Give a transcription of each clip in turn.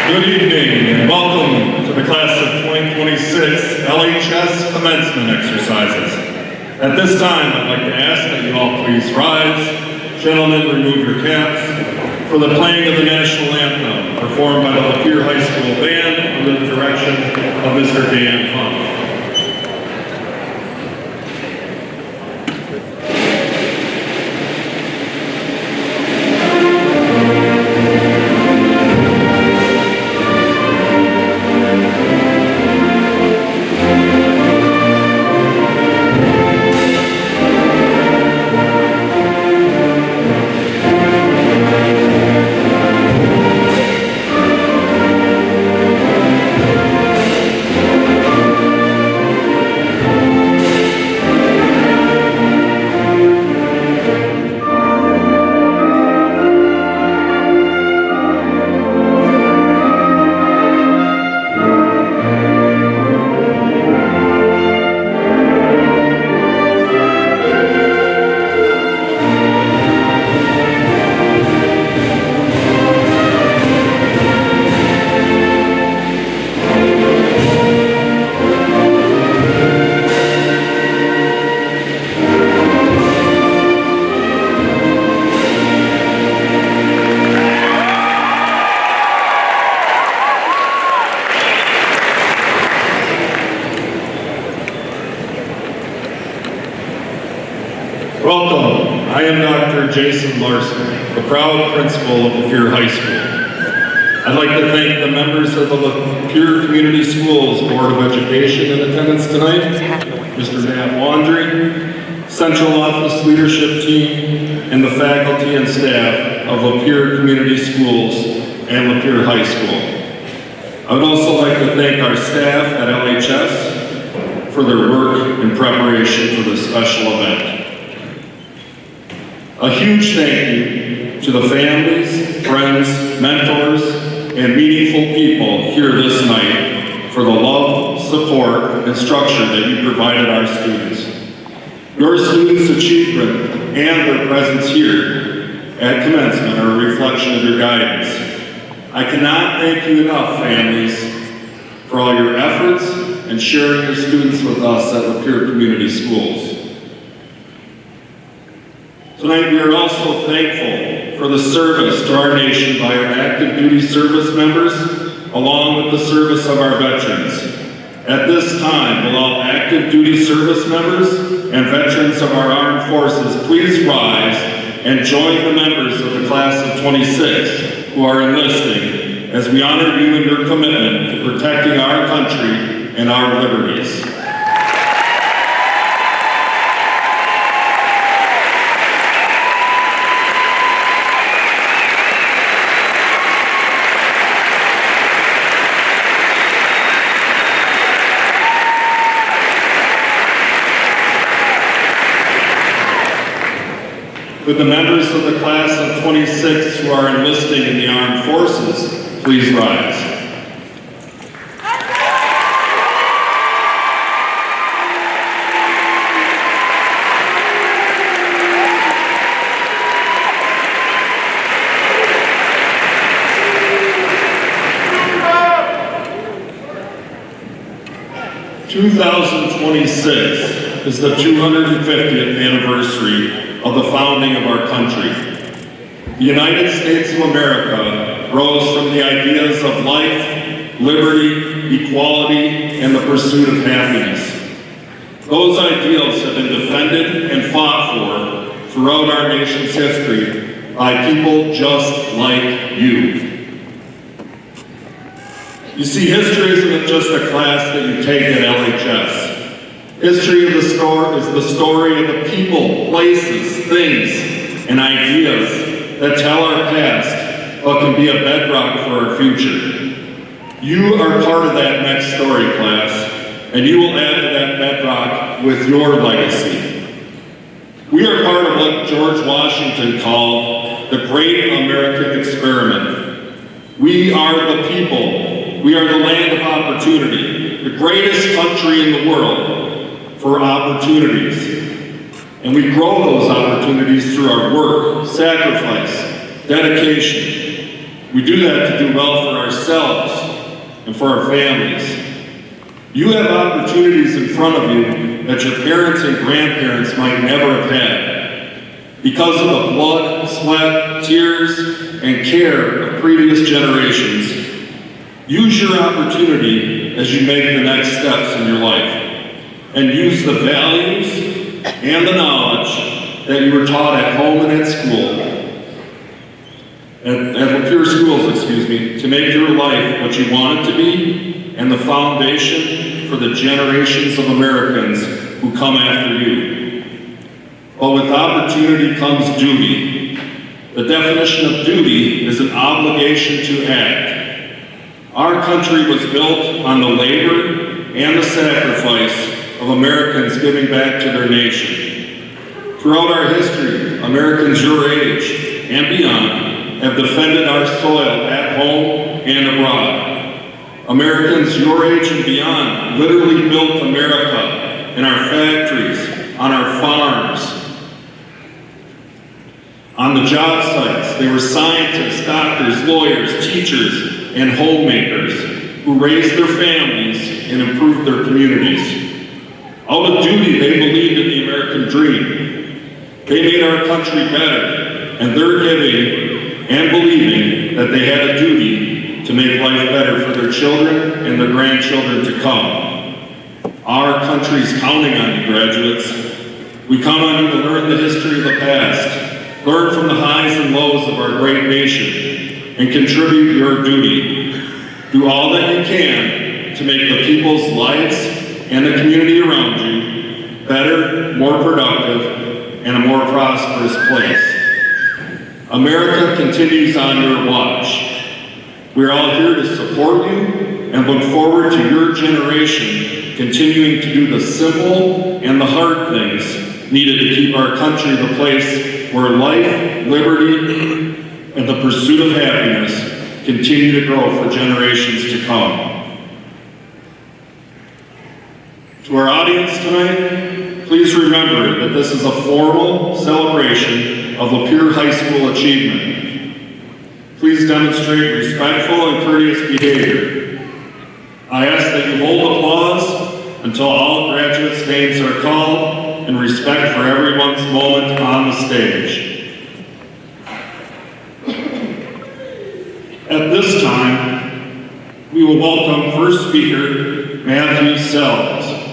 Good evening and welcome to the class of 2026 LHS Commencement exercises. At this time, I'd like to ask that you all please rise. Gentlemen, remove your caps for the playing of the national anthem performed by the Lapeer High School Band under the direction of Mr. Dan Funk. Welcome. I am Dr. Jason Larson, the proud principal of Lapeer High School. I'd like to thank the members of the Lapeer Community Schools Board of Education in attendance tonight, Mr. Matt Wandry, Central Office Leadership Team, and the faculty and staff of Lapeer Community Schools and Lapeer High School. I would also like to thank our staff at LHS for their work in preparation for this special event. A huge thank you to the families, friends, mentors, and meaningful people here this night for the love, support, and structure that you provided our students. Your students' achievement and their presence here at Commencement are a reflection of your guidance. I cannot thank you enough, families, for all your efforts and sharing your students with us at Lapeer Community Schools. Tonight we are also thankful for the service to our nation by our active duty service members, along with the service of our veterans. At this time, will all active duty service members and veterans of our armed forces please rise and join the members of the class of 26 who are enlisting as we honor you and your commitment to protecting our country and our liberties. Would the members of the class of 26 who are enlisting in the armed forces please rise? "2026 is the 250th anniversary of the founding of our country. The United States of America rose from the ideas of life, liberty, equality, and the pursuit of happiness. Those ideals have been defended and fought for throughout our nation's history by people just like you. You see, history isn't just a class that you take at LHS. History of the story is the story of the people, places, things, and ideas that tell our past, but can be a bedrock for our future. You are part of that next story, class, and you will add to that bedrock with your legacy. We are part of what George Washington called the Great American Experiment. We are the people. We are the land of opportunity, the greatest country in the world for opportunities. And we grow those opportunities through our work, sacrifice, dedication. We do that to do well for ourselves and for our families. You have opportunities in front of you that your parents and grandparents might never have had because of the blood, sweat, tears, and care of previous generations. Use your opportunity as you make the next steps in your life, and use the values and the knowledge that you were taught at home and at school, at Lapeer schools, to make your life what you want it to be and the foundation for the generations of Americans who come after you. But with opportunity comes duty. The definition of duty is an obligation to act. Our country was built on the labor and the sacrifice of Americans giving back to their nation. Throughout our history, Americans your age and beyond have defended our soil at home and abroad. Americans your age and beyond literally built America in our factories, on our farms, on the job sites. They were scientists, doctors, lawyers, teachers, and homemakers who raised their families and improved their communities. Out of duty, they believed in the American dream. They made our country better, and they're giving and believing that they had a duty to make life better for their children and their grandchildren to come. Our country's counting on you, graduates. We count on you to learn the history of the past, learn from the highs and lows of our great nation, and contribute your duty. Do all that you can to make the people's lives and the community around you better, more productive, and a more prosperous place. America continues on your watch. We're all here to support you and look forward to your generation continuing to do the simple and the hard things needed to keep our country the place where life, liberty, and the pursuit of happiness continue to grow for generations to come. To our audience tonight, please remember that this is a formal celebration of Lapeer High School achievement. Please demonstrate respectful and courteous behavior. I ask that you hold applause until all graduates' names are called in respect for everyone's moment on the stage. At this time, we will welcome first speaker, Matthew Sells.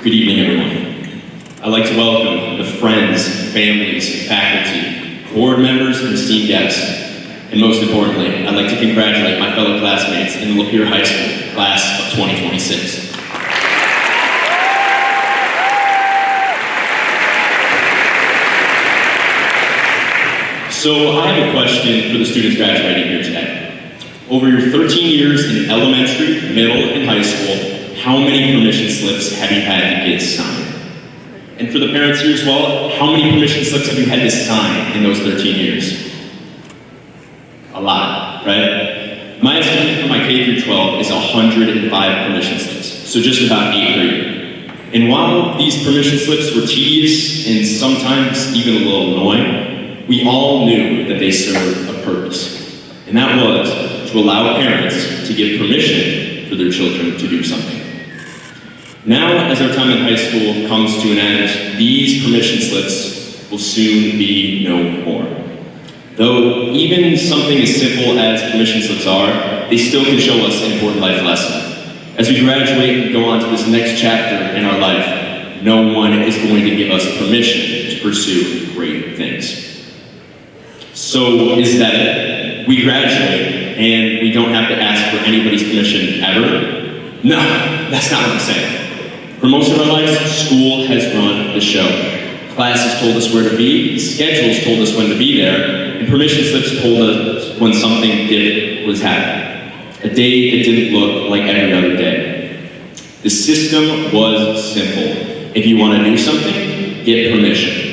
Good evening, everyone. I'd like to welcome the friends, families, faculty, board members, and esteemed guests. And most importantly, I'd like to congratulate my fellow classmates in the Lapeer High School class of 2026. So I have a question for the students graduating here today. Over your 13 years in elementary, middle, and high school, how many permission slips have you had to get signed? And for the parents here as well, how many permission slips have you had to sign in those 13 years? A lot, right? My estimate for my K through 12 is 105 permission slips, so just about 8 per year. And while these permission slips were tedious and sometimes even a little annoying, we all knew that they served a purpose. And that was to allow parents to give permission for their children to do something. Now, as our time in high school comes to an end, these permission slips will soon be no more. Though even something as simple as permission slips are, they still can show us an important life lesson. As we graduate and go on to this next chapter in our life, no one is going to give us permission to pursue great things. So is that it? We graduate, and we don't have to ask for anybody's permission ever? No, that's not what I'm saying. For most of our lives, school has run the show. Classes told us where to be, schedules told us when to be there, and permission slips told us when something different was happening. A day that didn't look like every other day. The system was simple. If you want to do something, get permission.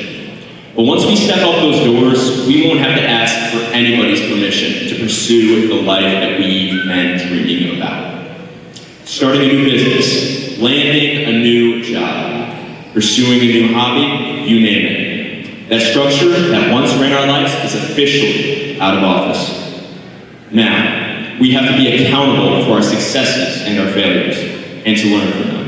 But once we step out those doors, we won't have to ask for anybody's permission to pursue the life that we've been dreaming about. Starting a new business, landing a new job, pursuing a new hobby, you name it. That structure that once ran our lives is officially out of office. Now, we have to be accountable for our successes and our failures, and to learn from them.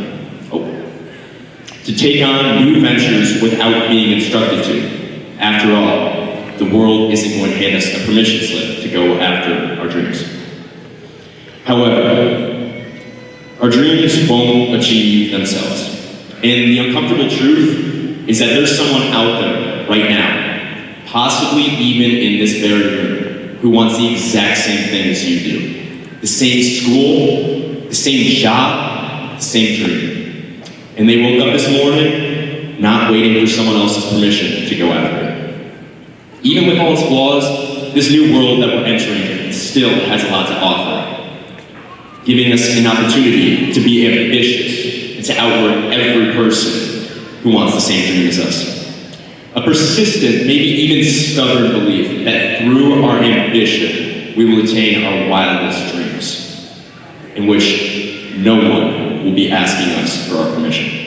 To take on new ventures without being instructed to. After all, the world isn't going to hand us a permission slip to go after our dreams. However, our dreams won't achieve themselves. And the uncomfortable truth is that there's someone out there right now, possibly even in this very room, who wants the exact same thing as you do. The same school, the same job, the same dream. And they woke up this morning not waiting for someone else's permission to go after it. Even with all its flaws, this new world that we're entering still has a lot to offer, giving us an opportunity to be ambitious and to outwork every person who wants the same dream as us. A persistent, maybe even stubborn belief that through our ambition, we will attain our wildest dreams, in which no one will be asking us for our permission.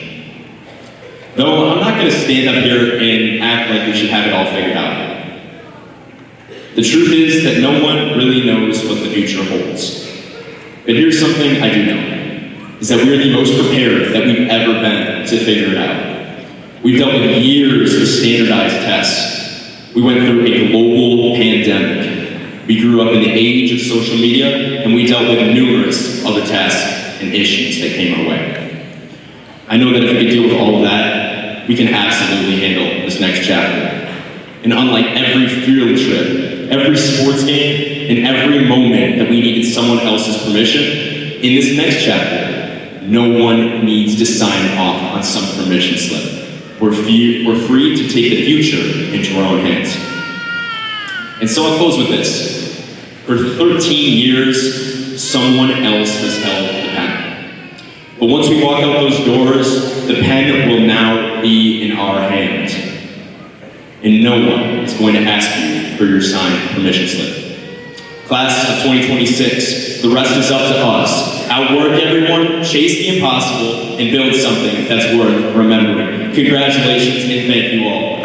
Though I'm not going to stand up here and act like we should have it all figured out. The truth is that no one really knows what the future holds. But here's something I do know, is that we're the most prepared that we've ever been to figure it out. We've dealt with years of standardized tests. We went through a global pandemic. We grew up in the age of social media, and we dealt with numerous other tasks and issues that came our way. I know that if we can deal with all of that, we can absolutely handle this next chapter. And unlike every field trip, every sports game, and every moment that we needed someone else's permission, in this next chapter, no one needs to sign off on some permission slip. We're free to take the future into our own hands. And so I'll close with this. For 13 years, someone else has held the pen. But once we walk out those doors, the pen will now be in our hands. And no one is going to ask you for your signed permission slip. Class of 2026, the rest is up to us. Outwork everyone, chase the impossible, and build something that's worth remembering. Congratulations, and thank you all.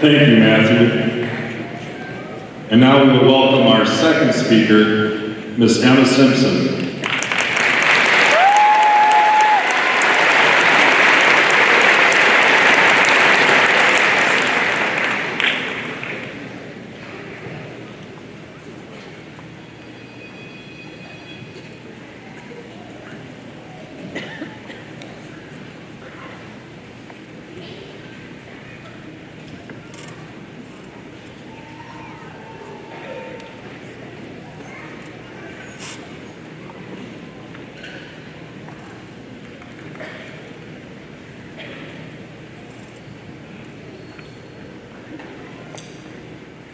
Thank you, Matthew. And now we will welcome our second speaker, Ms. Emma Simpson.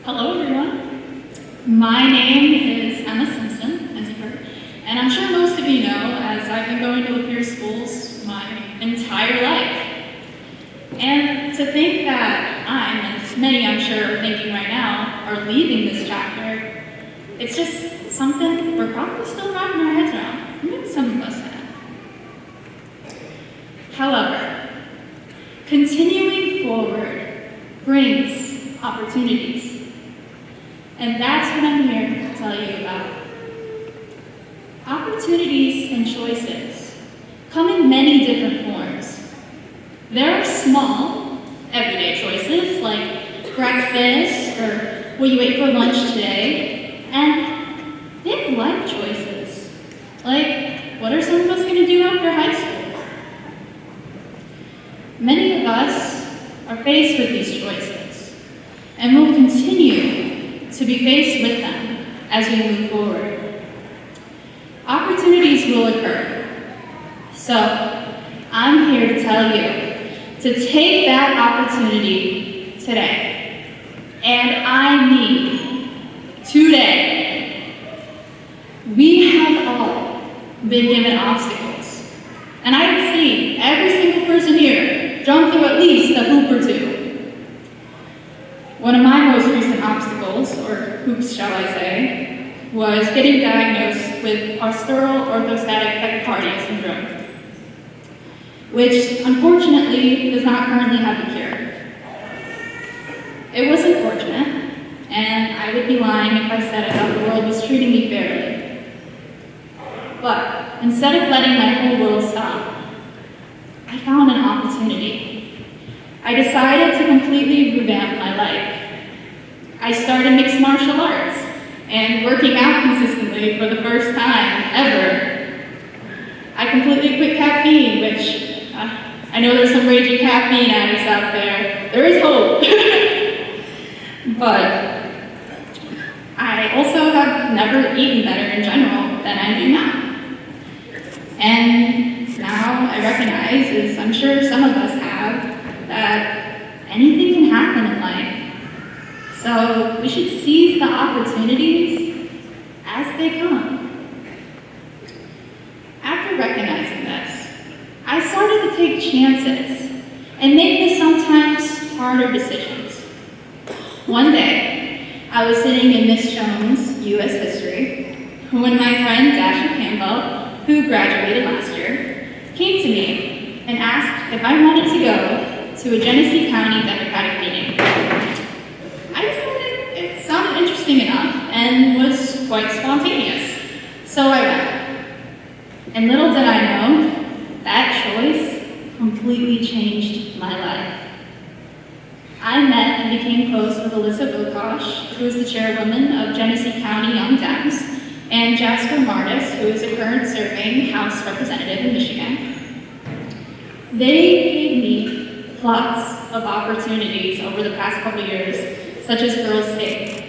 Hello everyone, my name is Emma Simpson, as you heard, and I'm sure most of you know as I've been going to Lapeer schools my entire life. And to think that I, and many I'm sure are thinking right now, are leaving this chapter, it's just something we're probably still wrapping our heads around. Maybe some of us have. However, continuing forward brings opportunities. And that's what I'm here to tell you about. Opportunities and choices come in many different forms. There are small, everyday choices like breakfast or will you wait for lunch today? And big life choices like what are some of us going to do faced with these choices, and will continue to be faced with them as we move forward. Opportunities will occur. So, I'm here to tell you to take that opportunity today. And I mean today. We have all been given obstacles. And I've seen every single person here jump through at least a hoop or two. One of my most recent obstacles, or hoops shall I say, was getting diagnosed with postural orthostatic tachycardia syndrome, which unfortunately does not currently have a cure. It was unfortunate, and I would be lying if I said I thought the world was treating me fairly. But instead of letting my whole world stop, I found an opportunity. I decided to completely revamp my life. I started mixed martial arts and working out consistently for the first time ever. I completely quit caffeine, which I know there's some raging caffeine addicts out there. There is hope. But I also have never eaten better in general than I do now. And now I recognize, as I'm sure some of us have, that anything can happen in life. So we should seize the opportunities as they come. After recognizing this, I started to take chances and make the sometimes harder decisions. One day, I was sitting in Miss Jones' U.S. History when my friend Dasher Campbell, who graduated last year, came to me and asked if I wanted to go to a Genesee County Democratic meeting. I decided it sounded interesting enough and was quite spontaneous, so I went. And little did I know, that choice completely changed my life. I met and became close with Alyssa Bokosh, who is the chairwoman of Genesee County Young Dems, and Jasper Martis, who is a current serving House representative in Michigan. They gave me lots of opportunities over the past couple years, such as Girls State.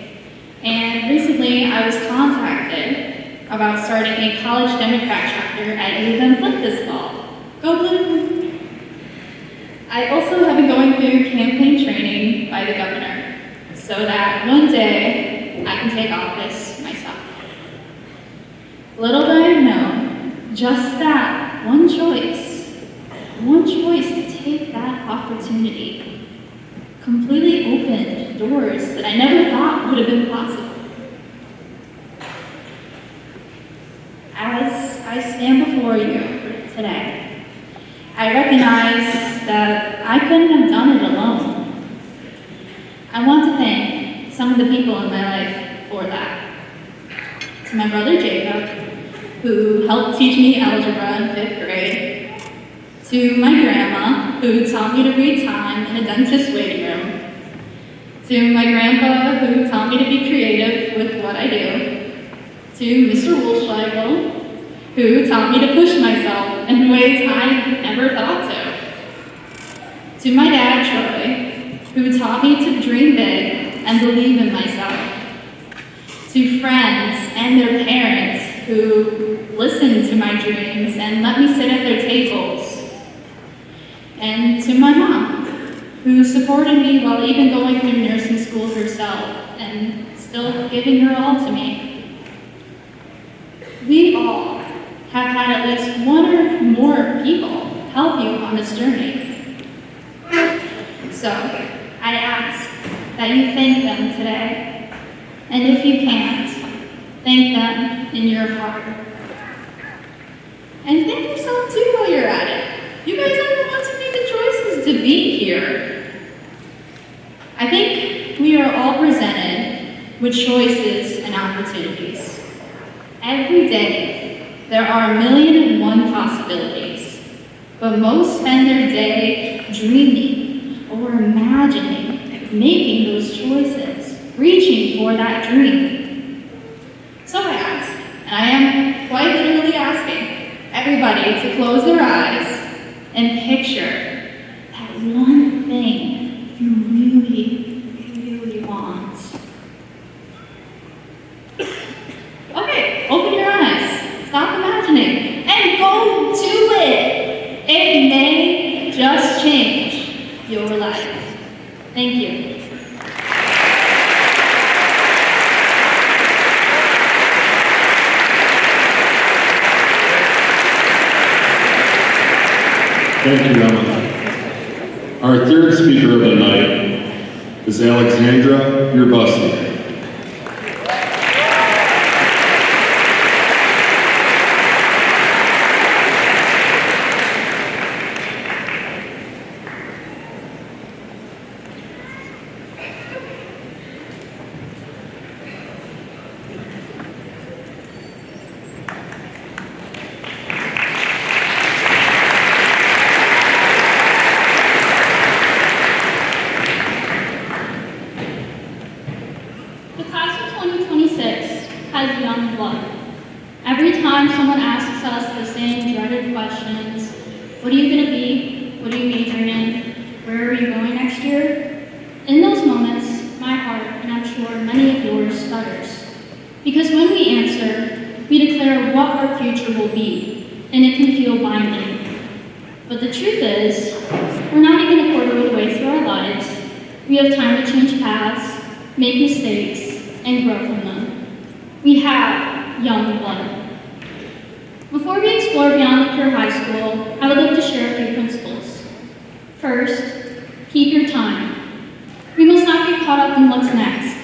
And recently, I was contacted about starting a college Democrat chapter at U of M Flint this fall. Go Blue! I also have been going through campaign training by the governor, so that one day I can take office myself. Little did I know, just that one choice to take that opportunity, completely opened doors that I never thought would have been possible. As I stand before you today, I recognize that I couldn't have done it alone. I want to thank some of the people in my life for that. To my brother Jacob, who helped teach me algebra in 5th grade. To my grandma, who taught me to read time in a dentist's waiting room. To my grandpa, who taught me to be creative with what I do. To Mr. Wolfschleigel, who taught me to push myself in ways I never thought to. To my dad, Troy, who taught me to dream big and believe in myself. To friends and their parents who listened to my dreams and let me sit at their tables. And to my mom, who supported me while even going through nursing school herself and still giving her all to me. We all have had at least one or more people help you on this journey. So, I ask that you thank them today. And if you can't, thank them in your heart. And thank yourself too while you're at it. You guys are the ones who made the choices to be here. I think we are all presented with choices and opportunities. Every day, there are 1,000,001 possibilities, but most spend their day dreaming or imagining making those choices, reaching for that dream. So I ask, and I am quite literally asking everybody to close their eyes and picture that one thing Thank you. Thank you, Emma. Our third speaker of the night is Alexandra Urbasi. The class of 2026 has young blood. Every time someone asks us the same dreaded questions, what are you going to be? What are you majoring in? Where are you going next year? In those moments, my heart, and I'm sure many of yours, stutters. Because when we answer, we declare what our future will be, and it can feel binding. But the truth is, we're not even a quarter of the way through our lives. We have time to change paths, make mistakes, and grow from them. We have young blood. Before we explore beyond Lapeer High School, I would like to share a few principles. First, keep your time. We must not get caught up in what's next.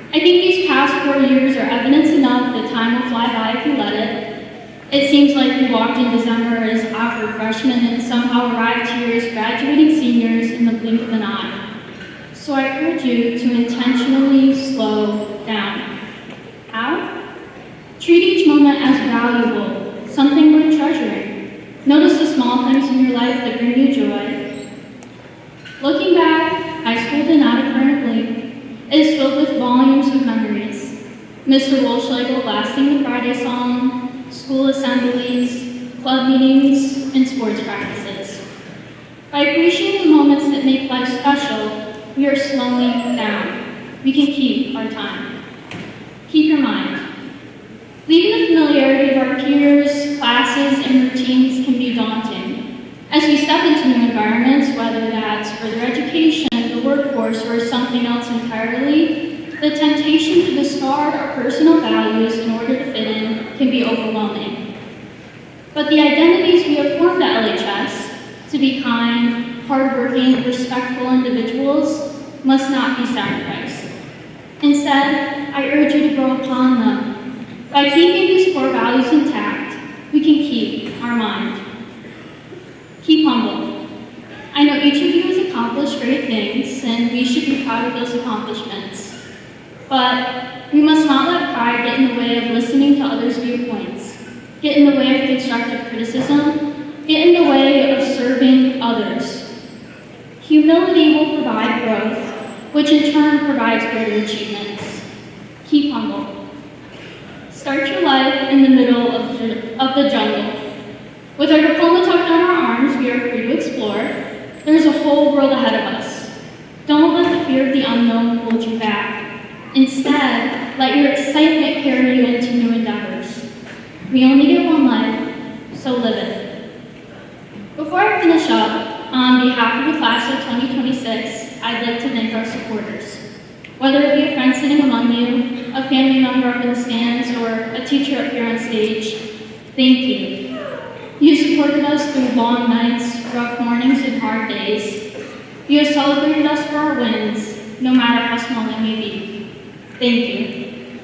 I think these past 4 years are evidence enough that time will fly by if you let it. It seems like we walked in December as awkward freshmen and somehow arrived here as graduating seniors in the blink of an eye. So I urge you to intentionally slow down. How? Treat each moment as valuable, something worth treasuring. Notice the small things in your life that bring you joy. Looking back, high school did not occur in a blink. It is filled with volumes of memories. Mr. Wolschlegel blasting the Friday song, school assemblies, club meetings, and sports practices. By appreciating the moments that make life special, we are slowing down. We can keep our time. Keep your mind. Leaving the familiarity of our peers, classes, and routines can be daunting. As we step into new environments, whether that's further education, the workforce, or something else entirely, the temptation to discard our personal values in order to fit in can be overwhelming. But the identities we have formed at LHS, to be kind, hardworking, respectful individuals, must not be sacrificed. Instead, I urge you to grow upon them. By keeping these core values intact, we can keep our mind. Keep humble. I know each of you has accomplished great things, and we should be proud of those accomplishments. But we must not let pride get in the way of listening to others' viewpoints, get in the way of constructive criticism, get in the way of serving others. Humility will provide growth, which in turn provides greater achievements. Keep humble. Start your life in the middle of the jungle. With our diploma tucked on our arms, we are free to explore. There is a whole world ahead of us. Don't let the fear of the unknown hold you back. Instead, let your excitement carry you into new endeavors. We only get one life, so live it. Before I finish up, on behalf of the class of 2026, I'd like to thank our supporters. Whether it be a friend sitting among you, a family member up in the stands, or a teacher up here on stage, thank you. You supported us through long nights, rough mornings, and hard days. You have celebrated us for our wins, no matter how small they may be. Thank you.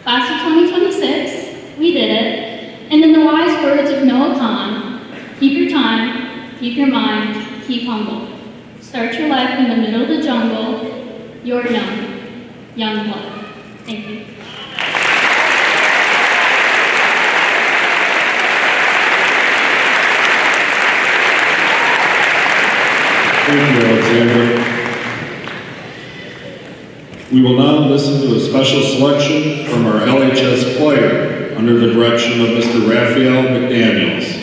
Class of 2026, we did it. And in the wise words of Noah Khan, keep your time, keep your mind, keep humble. Start your life in the middle of the jungle. You're young blood. Thank you. Thank you, Alexandra. We will now listen to a special selection from our LHS choir under the direction of Mr. Raphael McDaniels.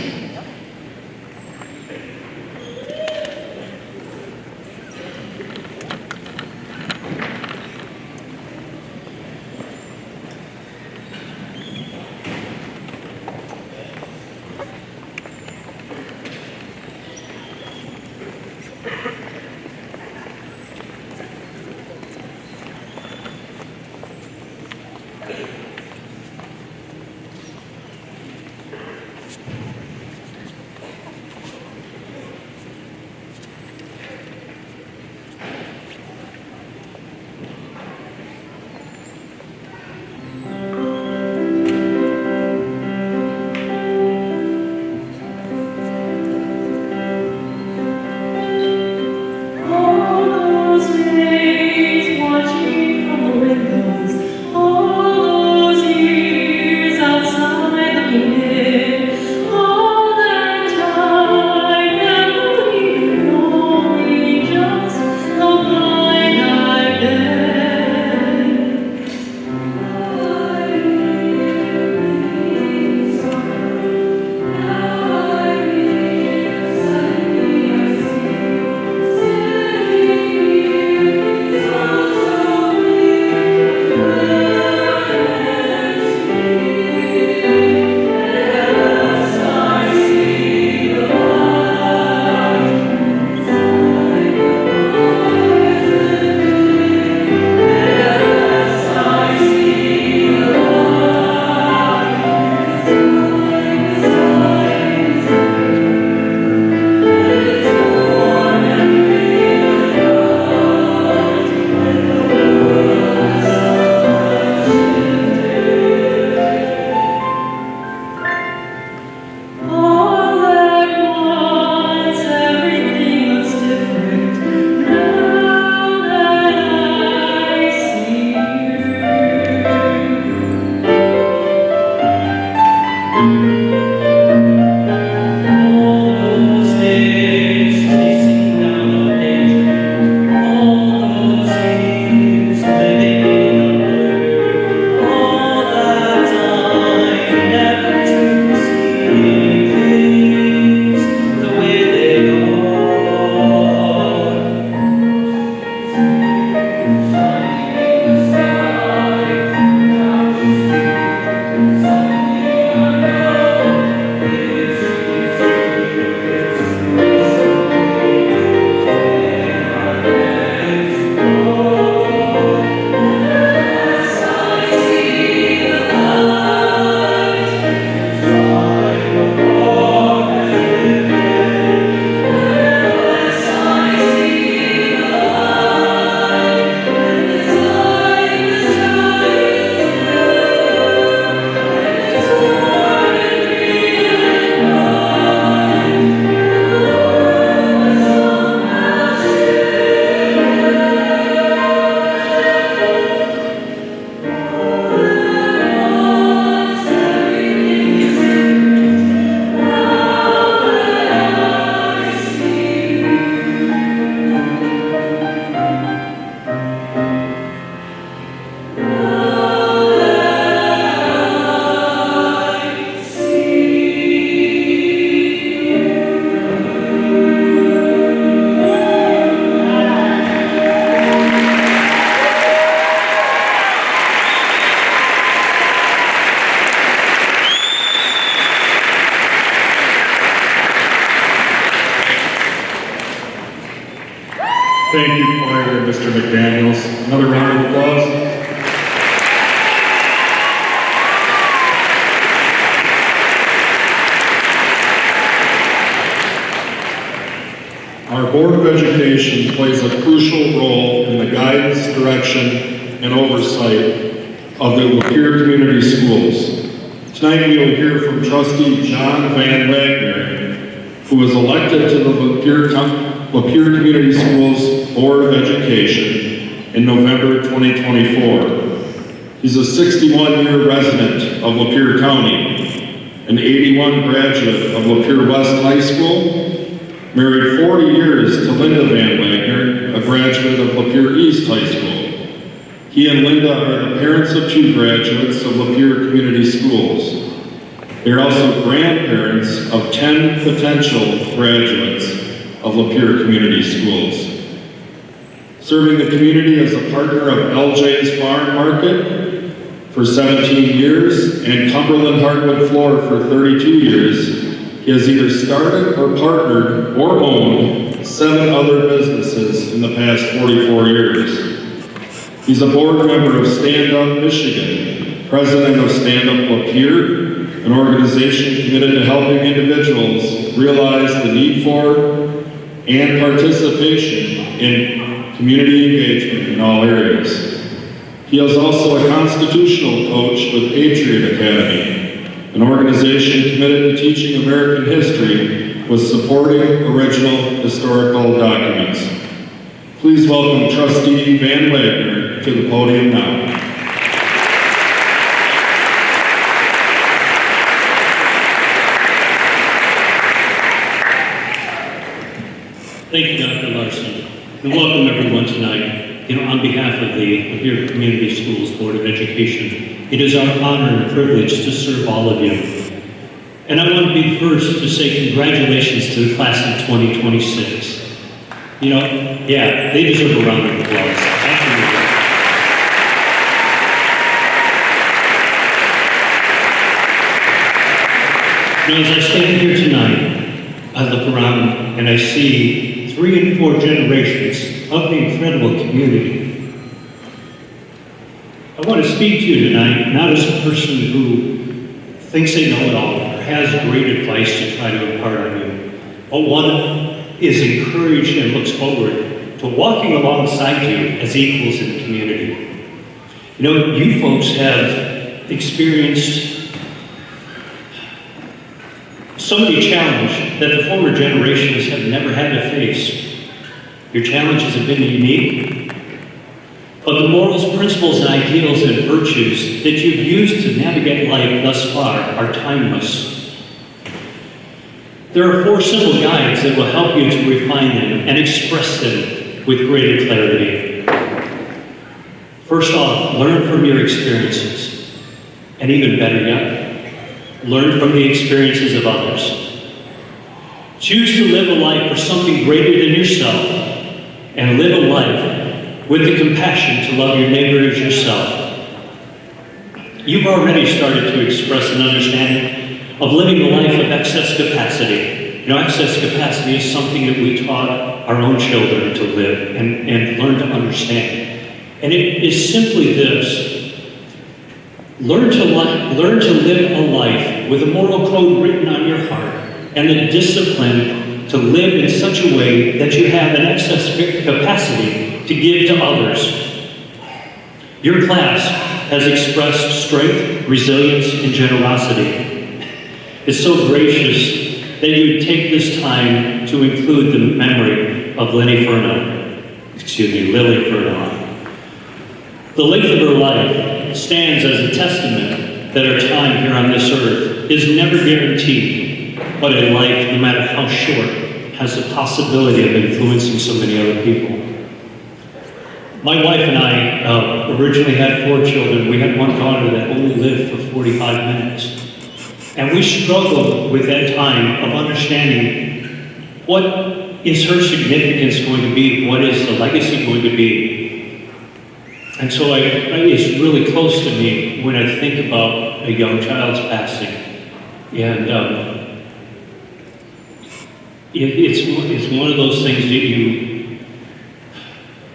Mr. McDaniels. Another round of applause. Our Board of Education plays a crucial role in the guidance, direction, and oversight of the Lapeer Community Schools. Tonight we will hear from Trustee John Van Wagner, who was elected to the Lapeer Community Schools Board of Education in November 2024. He's a 61-year resident of Lapeer County, an 81 graduate of Lapeer West High School, married 40 years to Linda Van Wagner, a graduate of Lapeer East High School. He and Linda are the parents of 2 graduates of Lapeer Community Schools. They are also grandparents of 10 potential graduates of Lapeer Community Schools. Serving the community as a partner of LJ's Farm Market for 17 years and Cumberland Hardwood Floor for 32 years, he has either started or partnered or owned 7 other businesses in the past 44 years. He's a board member of Stand Up Michigan, president of Stand Up Lapeer, an organization committed to helping individuals realize the need for and participation in community engagement in all areas. He is also a constitutional coach with Patriot Academy, an organization committed to teaching American history with supporting original historical documents. Please welcome Trustee Van Wagner to the podium now. Thank you, Dr. Larson, and welcome everyone tonight. On behalf of the Lapeer Community Schools Board of Education, it is our honor and privilege to serve all of you. And I want to be the first to say congratulations to the class of 2026. They deserve a round of applause. Absolutely. As I stand here tonight, I look around and I see 3 and 4 generations of the incredible community. I want to speak to you tonight, not as a person who thinks they know it all or has great advice to try to impart on you, but one is encouraged and looks forward to walking alongside you as equals in the community. You folks have experienced so many challenges that the former generations have never had to face. Your challenges have been unique, but the morals, principles, and ideals and virtues that you've used to navigate life thus far are timeless. There are 4 simple guides that will help you to refine them and express them with greater clarity. First off, learn from your experiences, and even better yet, learn from the experiences of others. Choose to live a life for something greater than yourself, and live a life with the compassion to love your neighbor as yourself. You've already started to express an understanding of living a life of excess capacity. Excess capacity is something that we taught our own children to live and learn to understand. And it is simply this: learn to live a life with a moral code written on your heart and the discipline to live in such a way that you have an excess capacity to give to others. Your class has expressed strength, resilience, and generosity. It's so gracious that you would take this time to include the memory of Lily Furno. The length of her life stands as a testament that our time here on this earth is never guaranteed, but a life, no matter how short, has the possibility of influencing so many other people. My wife and I originally had 4 children. We had one daughter that only lived for 45 minutes. And we struggled with that time of understanding what is her significance going to be, what is the legacy going to be. And so it's really close to me when I think about a young child's passing. And it's one of those things that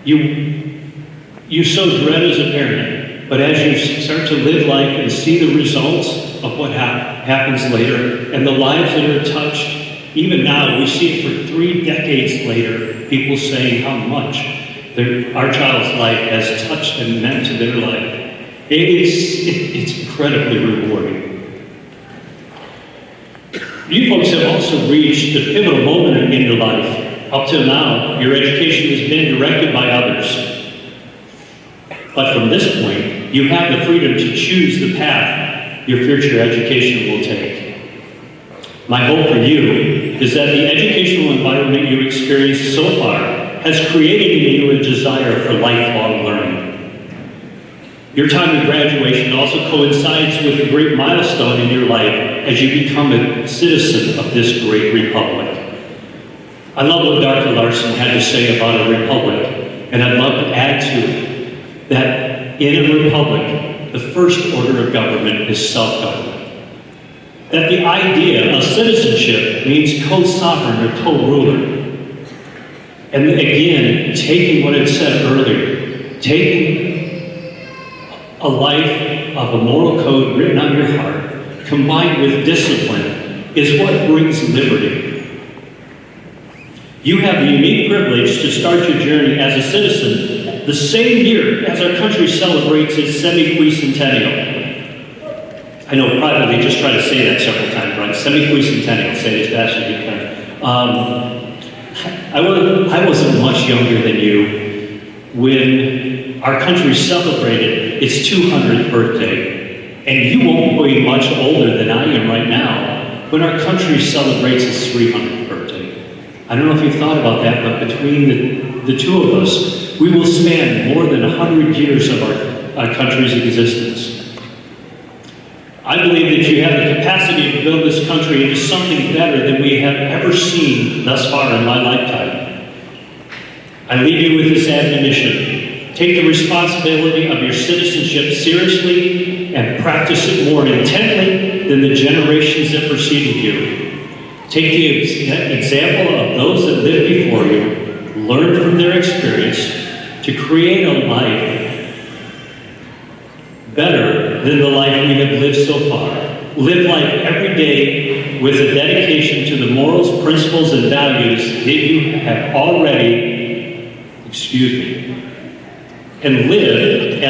You sow dread as a parent, but as you start to live life and see the results of what happens later and the lives that are touched, even now, we see it for 3 decades later, people saying how much our child's life has touched and meant to their life. It's incredibly rewarding. You folks have also reached the pivotal moment in your life. Up till now, your education has been directed by others. But from this point, you have the freedom to choose the path your future education will take. My hope for you is that the educational environment you've experienced so far has created in you a desire for lifelong learning. Your time of graduation also coincides with a great milestone in your life as you become a citizen of this great republic. I love what Dr. Larson had to say about a republic, and I'd love to add to it that in a republic, the first order of government is self-government. That the idea of citizenship means co-sovereign or co-ruler. And again, taking what it said earlier, taking a life of a moral code written on your heart, combined with discipline, is what brings liberty. You have the unique privilege to start your journey as a citizen the same year as our country celebrates its semi-quicentennial. I know privately, just try to say that several times, right? Semi-quicentennial, say it as fast as you can. I wasn't much younger than you when our country celebrated its 200th birthday, and you won't be much older than I am right now when our country celebrates its 300th birthday. I don't know if you've thought about that, but between the two of us, we will span more than 100 years of our country's existence. I believe that you have the capacity to build this country into something better than we have ever seen thus far in my lifetime. I leave you with this admonition. Take the responsibility of your citizenship seriously and practice it more intently than the generations that preceded you. Take the example of those that lived before you, learn from their experience to create a life better than the life we have lived so far. Live life every day with a dedication to the morals, principles, and values that you have already, and live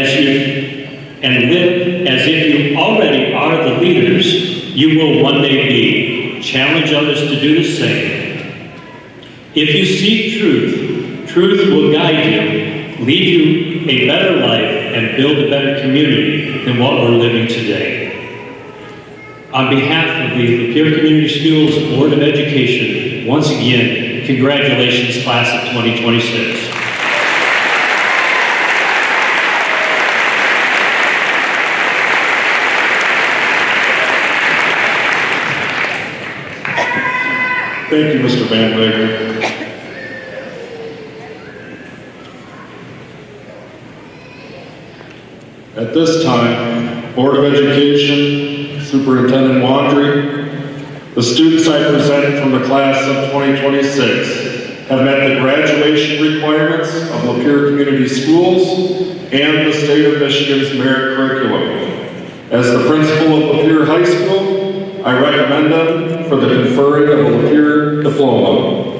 as if you already are the leaders you will one day be. Challenge others to do the same. If you seek truth, truth will guide you, lead you a better life, and build a better community than what we're living today. On behalf of the Lapeer Community Schools Board of Education, once again, congratulations, class of 2026. Thank you, Mr. Van Wager. At this time, Board of Education, Superintendent Wandry, the students I present from the class of 2026 have met the graduation requirements of Lapeer Community Schools and the state of Michigan's merit curriculum. As the principal of Lapeer High School, I recommend them for the conferring of a Lapeer diploma.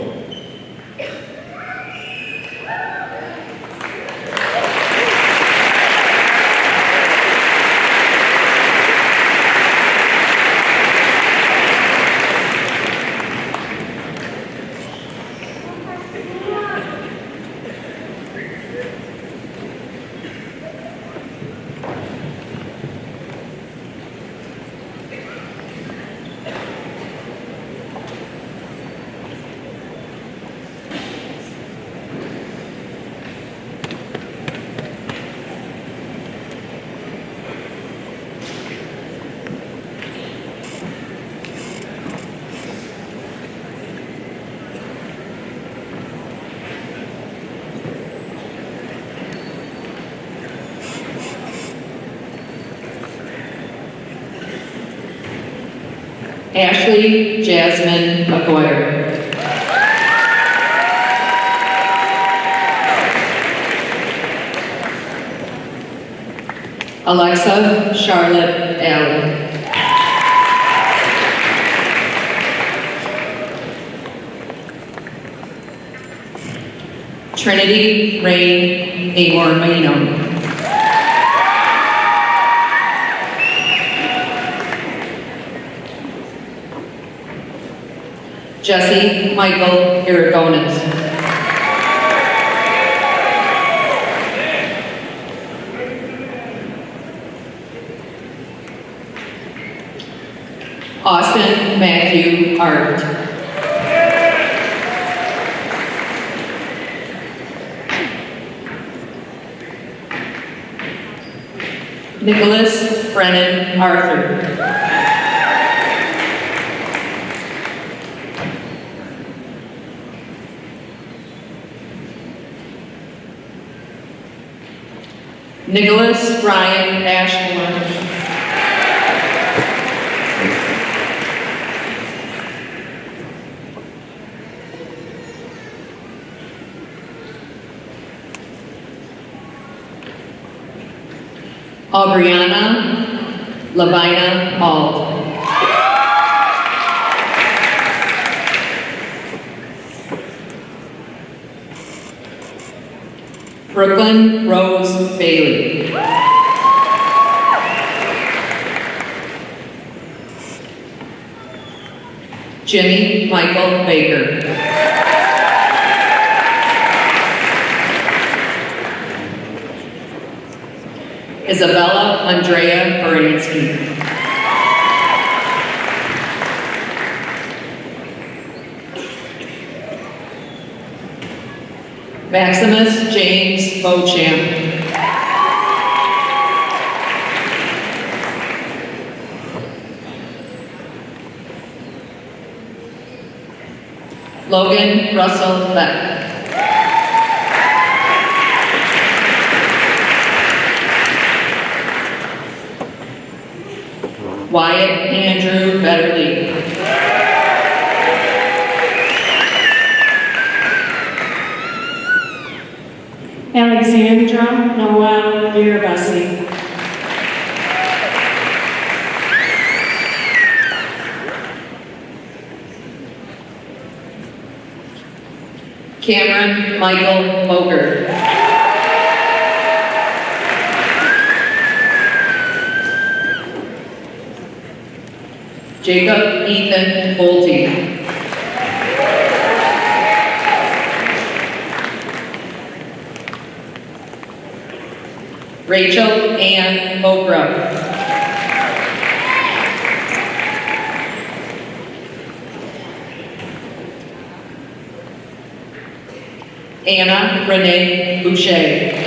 Ashley Jasmine McGuire. Alexa Charlotte Allen. Trinity Rain Amor Maino. Jesse Michael Irigonis. Austin Matthew Art. Nicholas Brennan Arthur. Nicholas Ryan Ashmore. Aubriana Lavina Alt. Brooklyn Rose Bailey. Jimmy Michael Baker. Isabella Andrea Baranski. Maximus James Beauchamp. Logan Russell Beck. Wyatt Andrew Betterly. Alexandra Noel Virabasi. Cameron Michael Boger. Jacob Ethan Bolte. Rachel Ann Mokra. Anna Renee Boucher.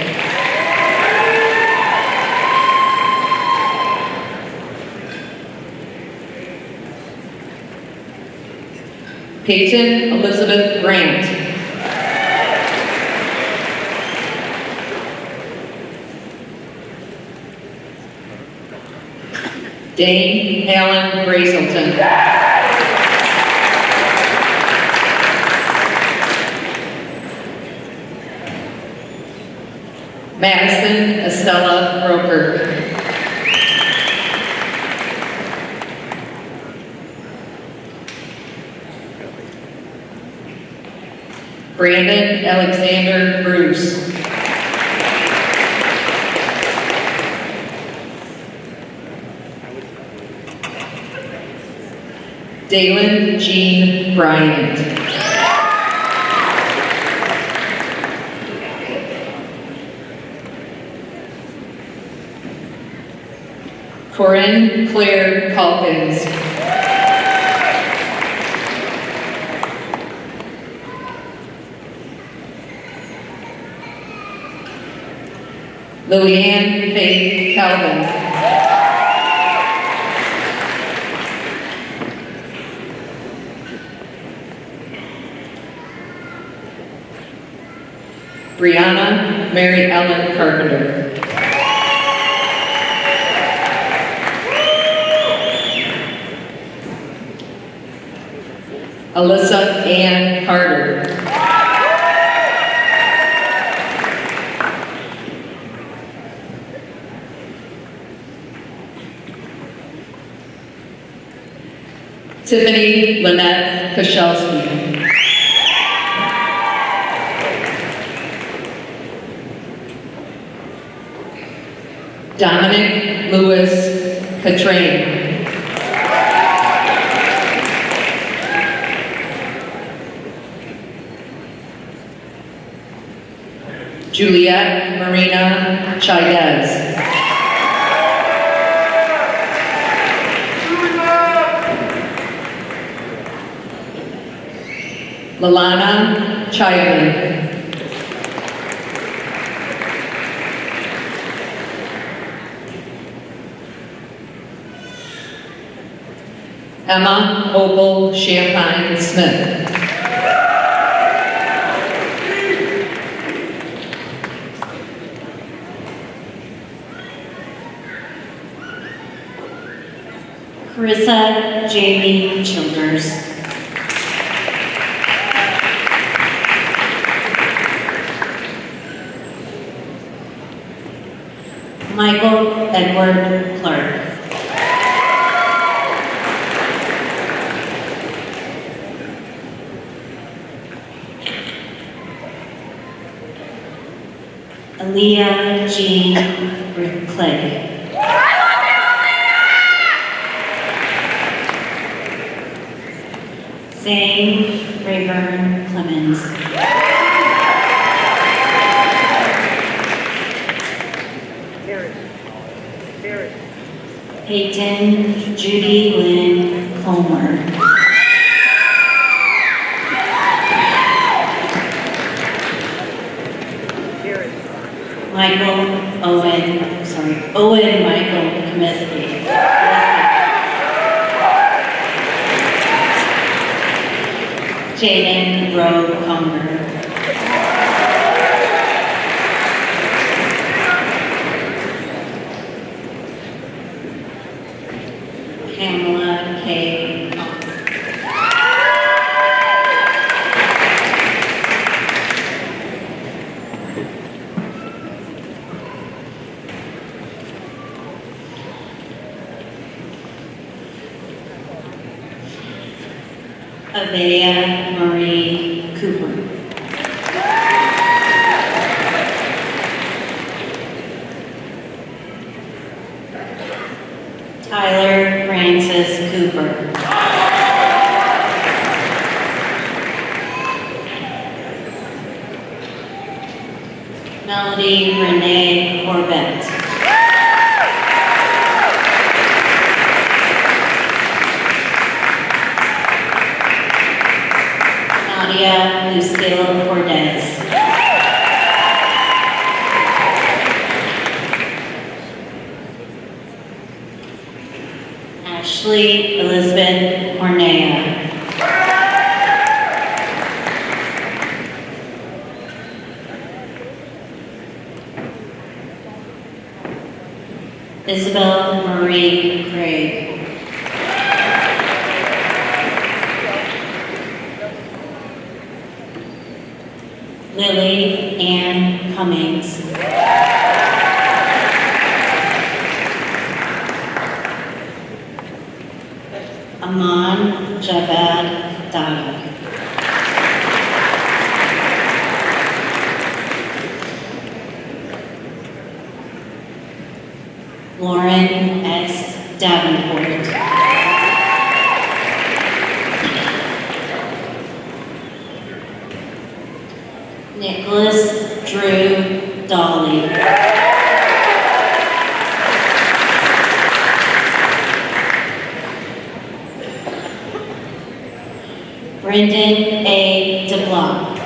Peyton Elizabeth Grant. Dane Allen Brazelton. Madison Estella Roker. Brandon Alexander Bruce. Dalen Jean Bryant. Corinne Claire Calkins. Lilianne Faith Calvin. Brianna Mary Ellen Carpenter. Alyssa Ann Carter. Tiffany Lynette Koshelski. Dominic Lewis Catrain. Juliette Marina Chaidez. Lalana Chayman. Emma Opal Champagne Smith. Carissa Jamie Childers. Michael Edward Clark. Aaliyah Jean Clay. Zane Rayburn Clemens. Peyton Judy Lynn Comer. Owen Michael Comiskey. Jaden Rowe Conger. Pamela K. Avea Marie Cooper. Tyler Francis Cooper. Melody Renee Corbett. Nadia Lucille Cordes. Ashley Elizabeth Cornea. Isabel Marie Craig. Lily Ann Cummings. Aman Javad Dada. Lauren S. Davenport. Nicholas Drew Dolly. Brendan A. DeBlanc.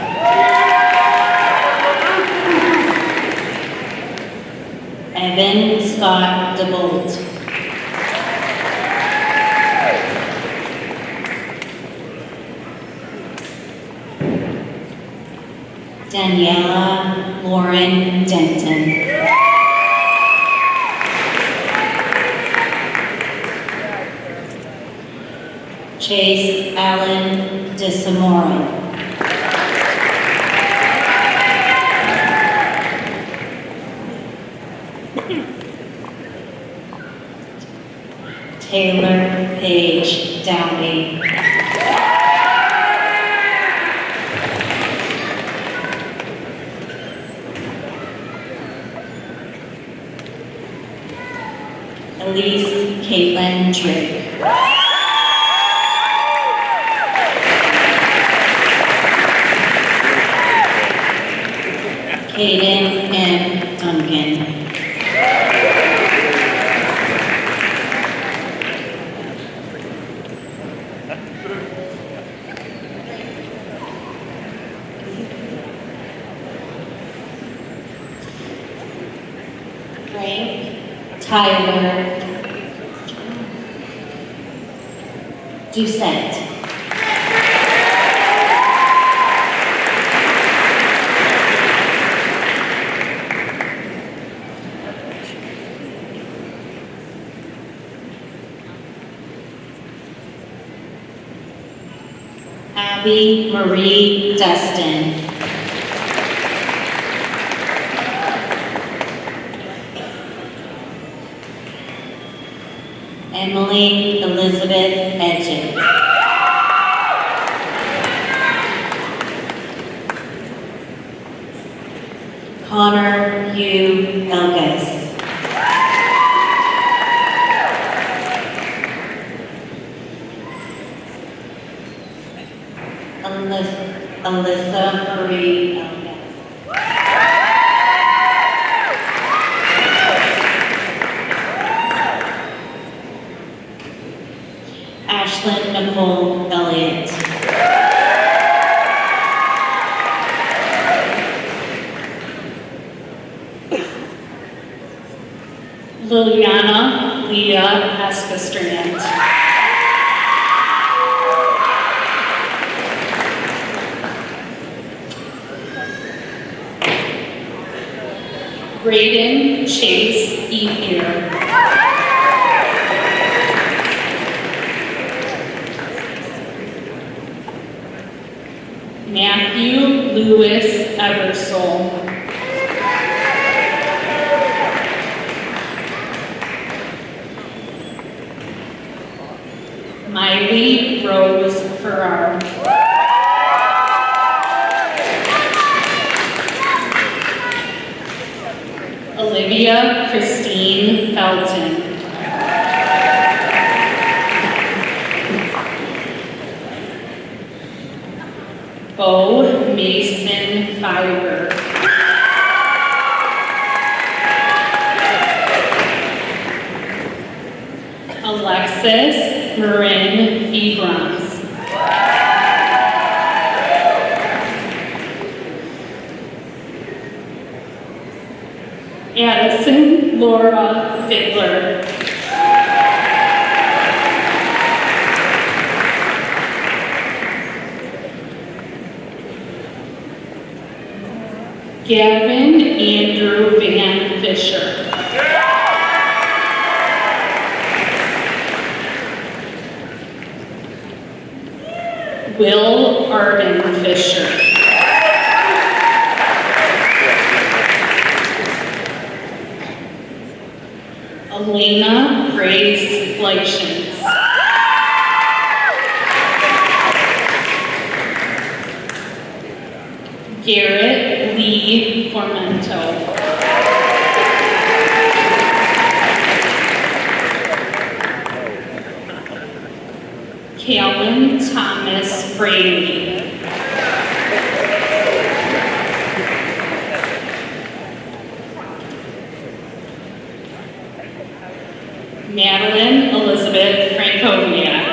Evan Scott DeBolt. Daniela Lauren Denton. Chase Allen DeSamora. Taylor Page Downey. Elise Caitlin Drake. Caden M. Duncan. Frank Tyler Doucette. Abby Marie Destin. Emily Elizabeth Edgen. Connor Hugh Elgas. Alyssa Marie Elgas. Ashlyn Nicole Elliott. Liliana Leah Escastrand. Braden Chase Epier. Matthew Lewis Eversole. Miley Rose Farrar. Olivia Christine Felton. Bo Mason Fiber. Alexis Marin Febrons. Addison Laura Fittler. Gavin Andrew Van Fisher. Will Arden Fisher. Elena Grace Fleischens. Garrett Lee Formento. Calvin Thomas Brady. Madeline Elizabeth Frankovia.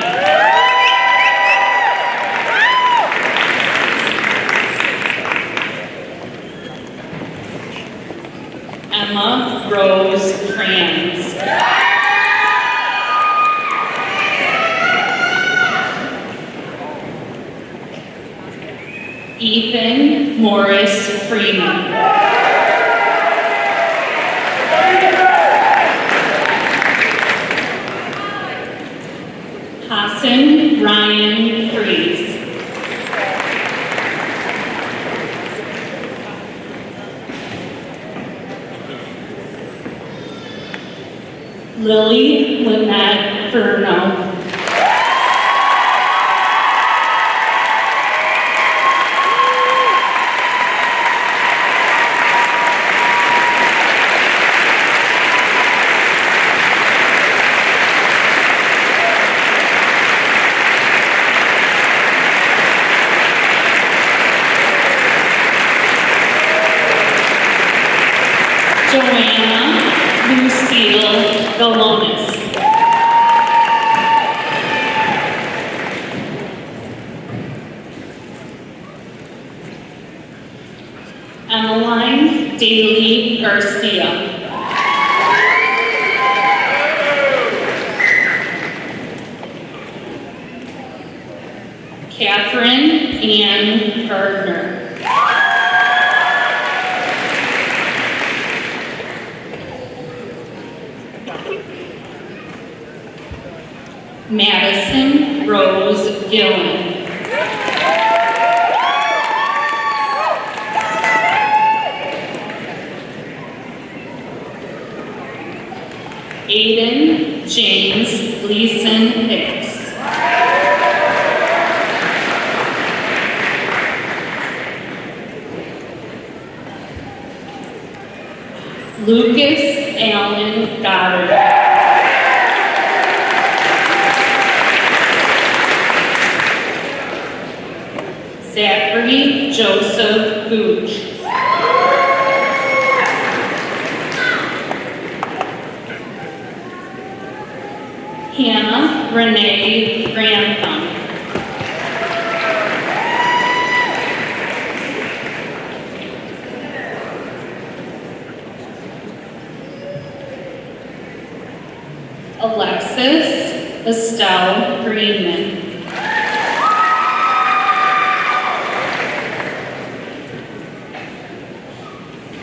Emma Rose Franz. Ethan Morris Freeman. Hassan Ryan Fries. Lily Lynette Furno. Joanna Lucille Galonis. Emmeline Daly Garcia. Catherine Ann Gardner. Madison Rose Gillen. Aiden James Gleason Hicks. Lucas Allen Goddard. Zachary Joseph Gooch. Hannah Renee Grantham. Alexis Estelle Greenman.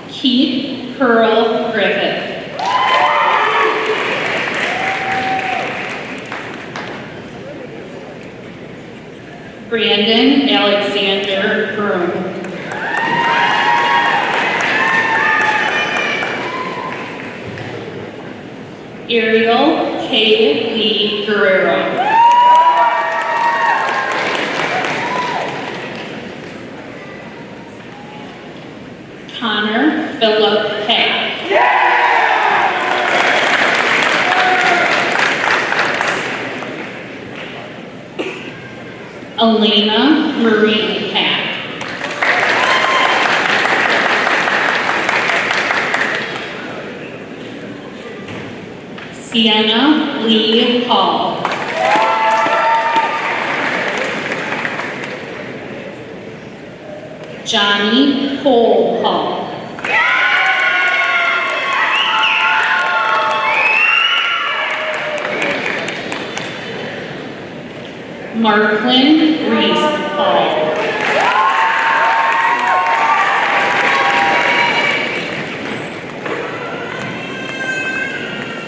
Keith Pearl Griffith. Brandon Alexander Broom. Ariel K. Lee Guerrero. Connor Philip Pack. Elena Marie Pack. Sienna Lee Hall. Johnny Cole Hall. Marklin Reese Hall.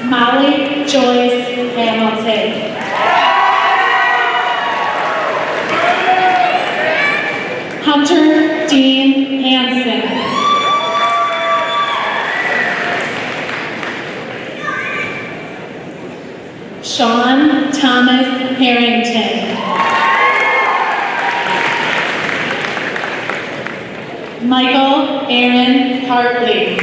Molly Joyce Hamilton. Hunter Dean Hansen. Sean Thomas Harrington. Michael Aaron Hartley.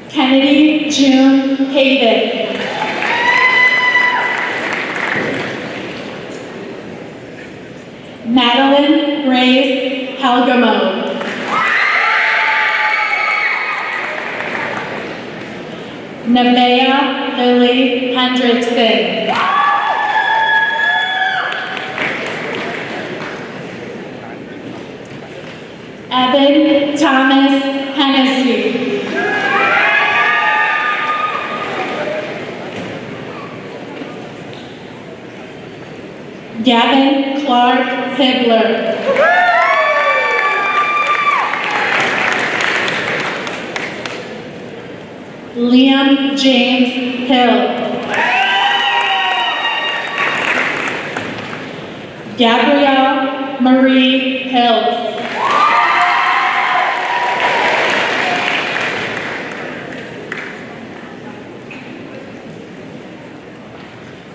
Kennedy June Hayden. Madeline Grace Halgamo. Nevaeh Lily Hendrickson. Evan Thomas Hennessy. Gavin Clark Hibler. Liam James Hill. Gabrielle Marie Hills.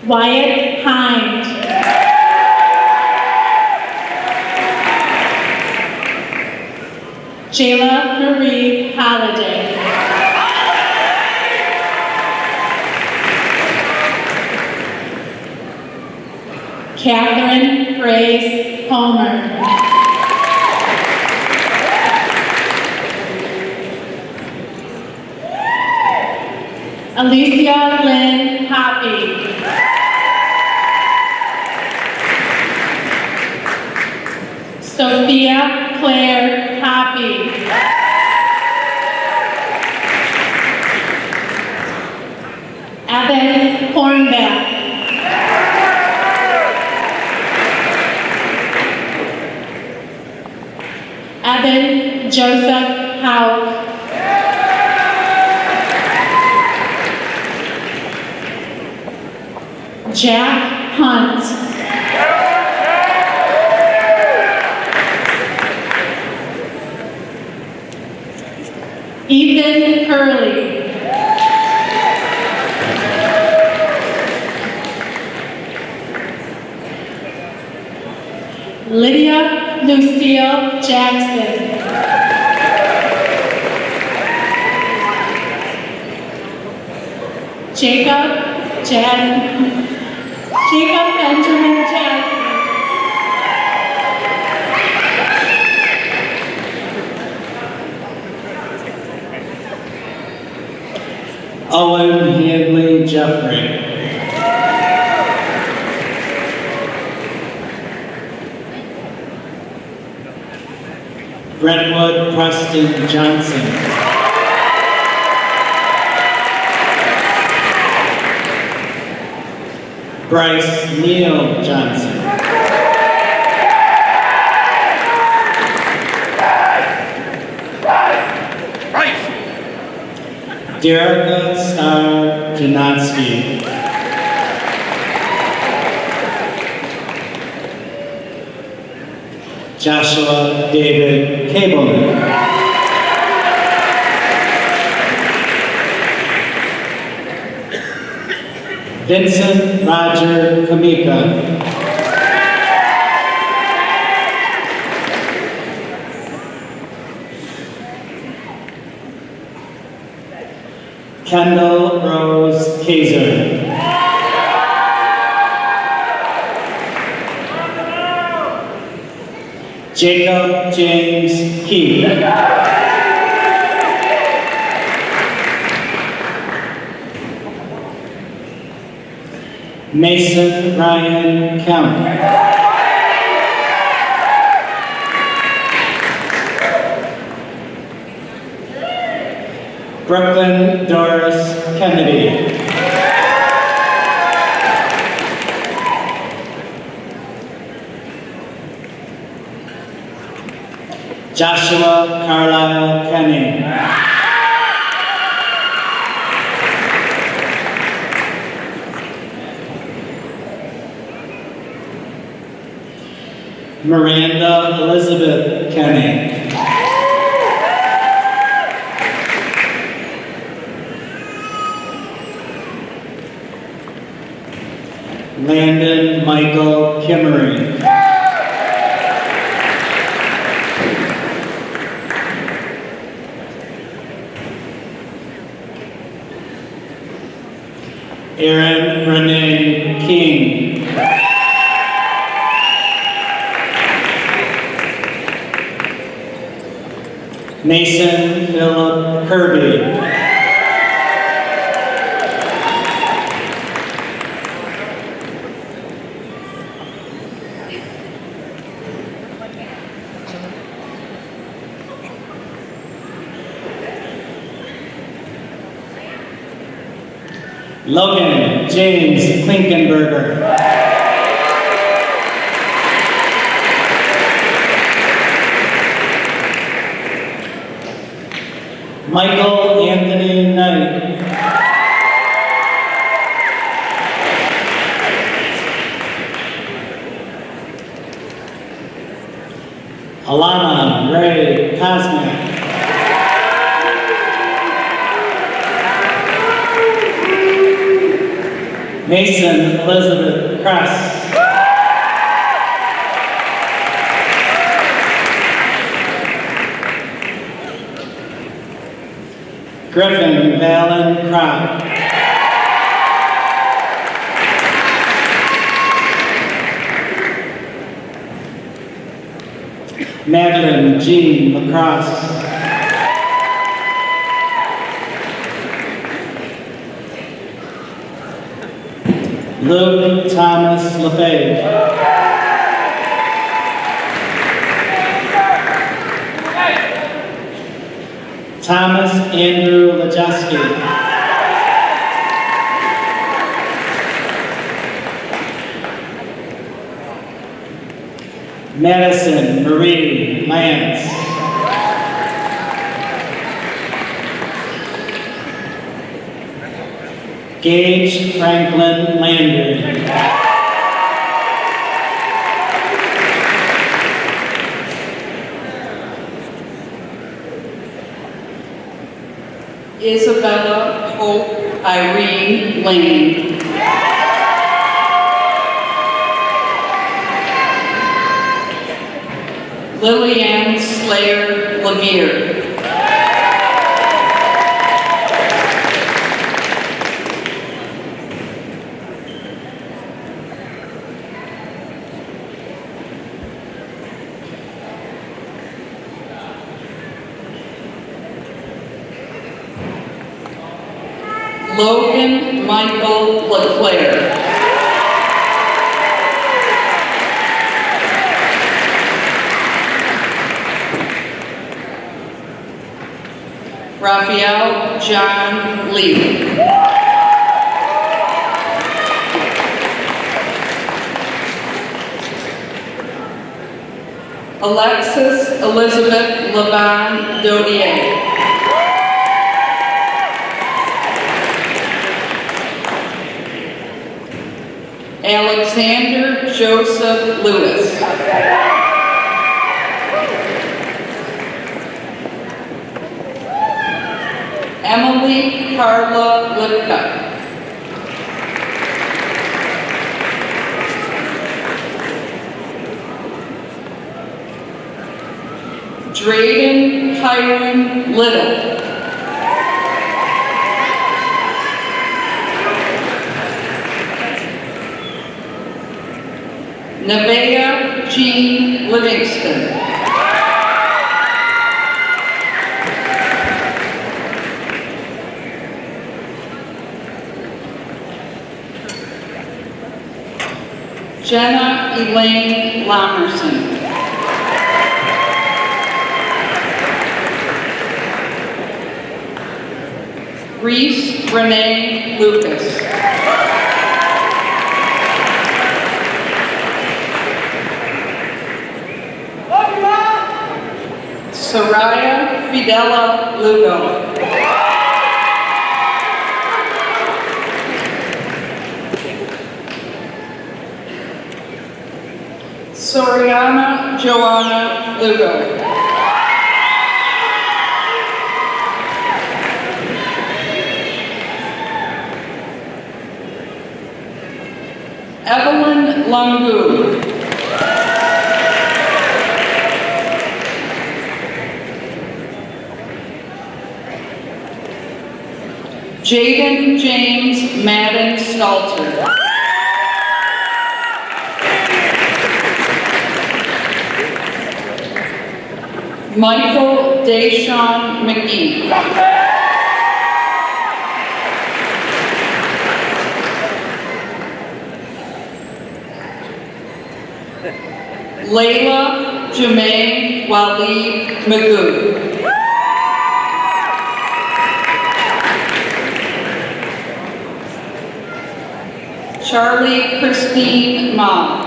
Wyatt Hind. Jayla Marie Holliday. Catherine Grace Homer. Alicia Lynn Hoppy. Sophia Claire Hoppy. Evan Hornback. Evan Joseph Hauk. Jack Hunt. Ethan Hurley. Lydia Lucille Jackson. Jacob Benjamin Jasmine. Owen Handley Jeffrey. Brentwood Preston Johnson. Bryce Neal Johnson. Derica Star Janotsky. Joshua David Cableman. Vincent Roger Kamika. Kendall Rose Kaiser. Jacob James Keith. Mason Ryan Kemp. Brooklyn Doris Kennedy. Joshua Carlisle Kenny. Miranda Elizabeth Kenny. Landon Michael Kimmery. Aaron Renee King. Mason Philip Kirby. Logan James Klinkenberger. Michael Anthony Knight. Alana Ray Cosmic. Mason Elizabeth Kress. Griffin Valen Crop. Madeline Jean Lacrosse. Luke Thomas LaFave. Thomas Andrew Lajeski. Madison Marie Lance. Gage Franklin Landry. Isabella Hope Irene Lane. Lillian Slayer Lapeer. Logan Michael LeClaire. Raphael John Lee. Alexis Elizabeth Levon Dodier. Alexander Joseph Lewis. Emily Carla Lipka. Drayden Hiram Little. Nevaeh Jean Livingston. Jenna Elaine Lamerson. Reese Renee Lucas. Soraya Fidela Lugo. Soriana Joanna Lugo. Evelyn Lungu. Jaden James Madden Stalter. Michael Deshawn McGee. Layla Jamae Waleed Magoo. Charlie Christine Ma.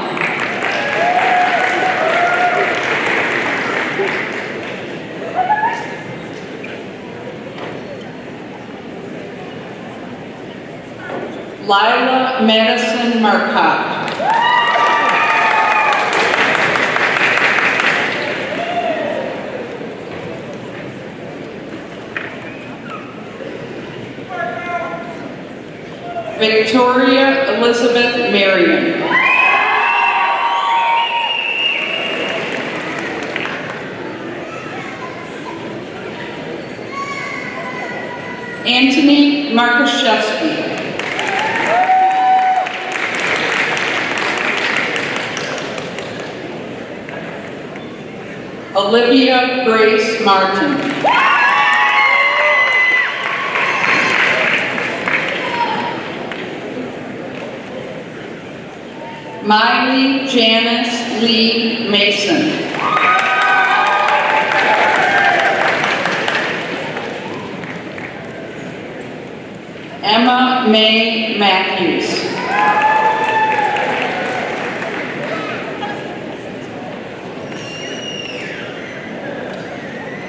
Lila Madison Marcotte. Victoria Elizabeth Marion. Anthony Markuszewski. Olivia Grace Martin. Miley Janice Lee Mason. Emma Mae Matthews.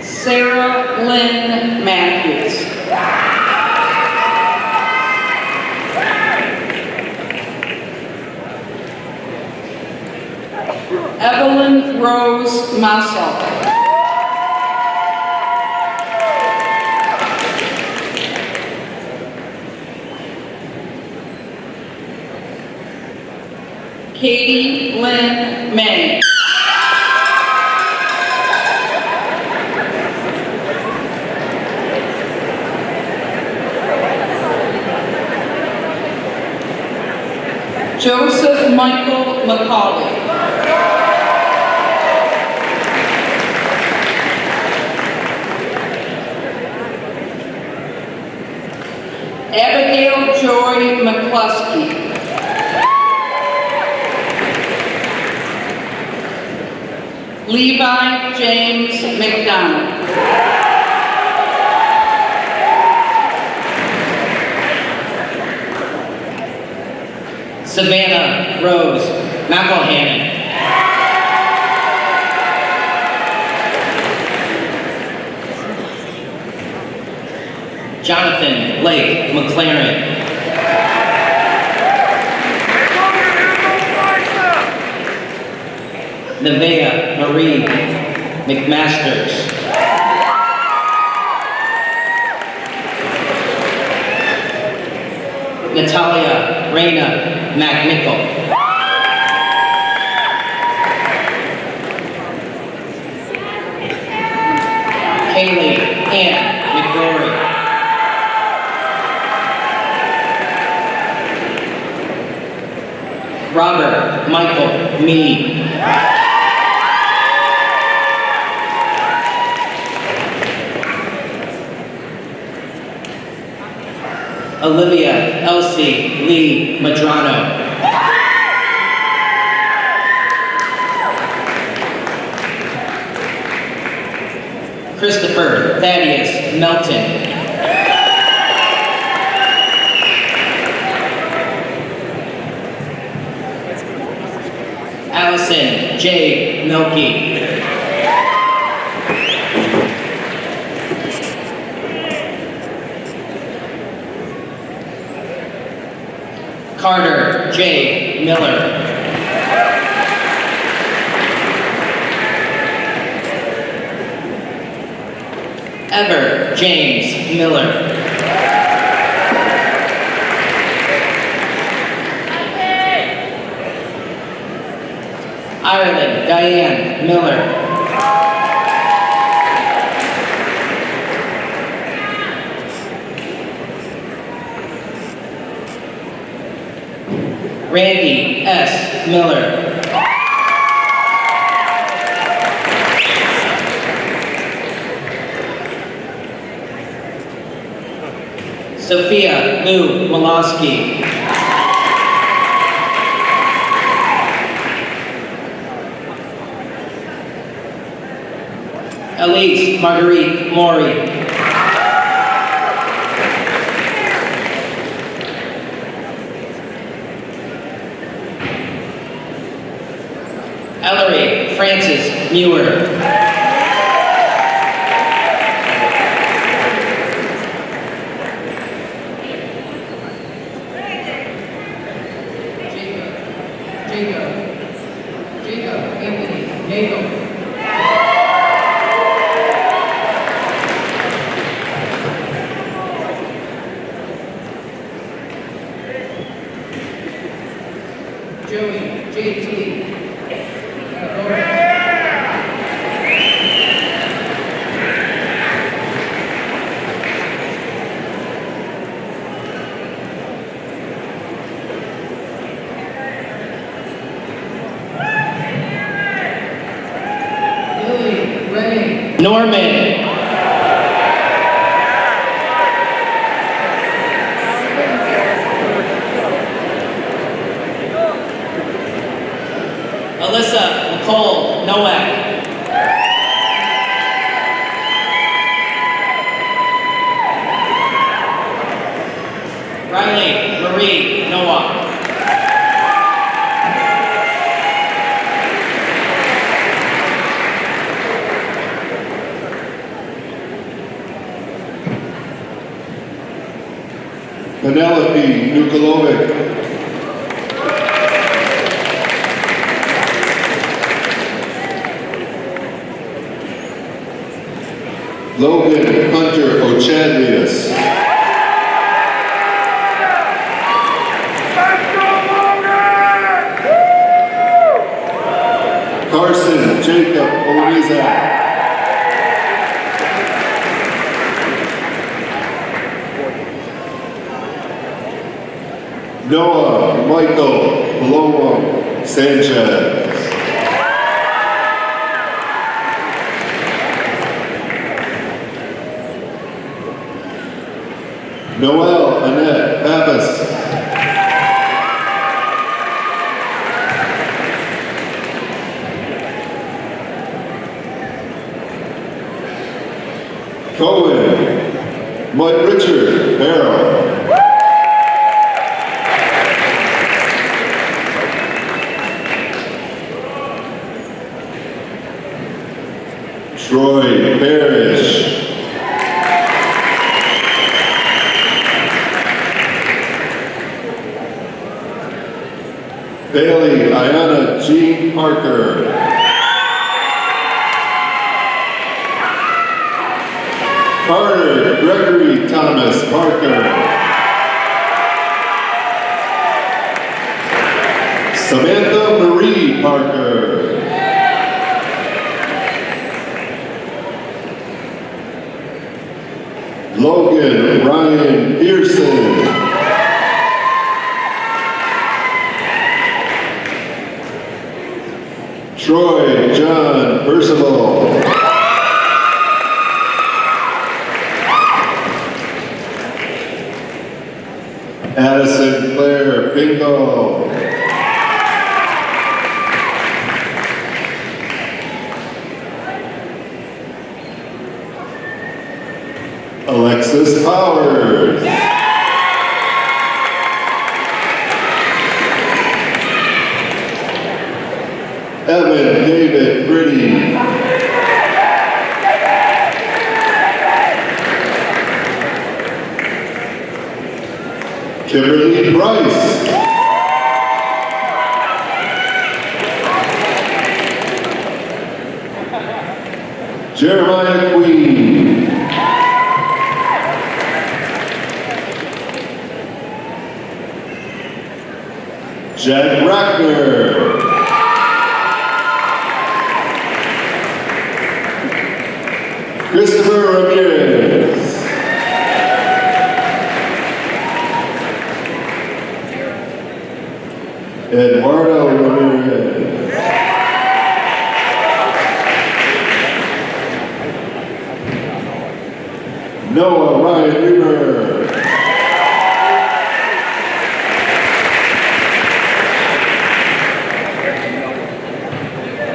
Sarah Lynn Matthews. Evelyn Rose Massel. Katie Lynn May. Joseph Michael McCauley. Abigail Joy McCluskey. Levi James McDonald. Savannah Rose McElhannon. Jonathan Blake McLaren. Nevaeh Marie McMasters. Natalia Reyna McNichol. Haley Ann McGrory. Robert Michael Mead. Olivia Elsie Lee Madrano. Christopher Thaddeus Melton. Allison J. Milky. Carter J. Miller. Ever James Miller. Ireland Diane Miller. Randy S. Miller. Sophia Lou Molosky. Elise Marguerite Maury. Ellery Francis Muir. Jacob Anthony Nagel. May. Norman. Alyssa Nicole Nowak. Riley Marie Nowak. Penelope Nukalovic. Logan Hunter Ochadrius. Carson Jacob Olizak. Noah Michael Palomo Sanchez. Noelle Annette Pappas. Cohen Mike Richard Barrow. Troy Parrish. Bailey Ayana Jean Parker. Carter Gregory Thomas Parker. Samantha Marie Parker. Logan Ryan Pearson. Troy John Percival. Addison Claire Bingo. Alexis Powers. Evan David Britty. Kimberly Price. Jeremiah Queen. Jack Rackner. Christopher Ramirez. Eduardo Ramirez. Noah Ryan Reamer.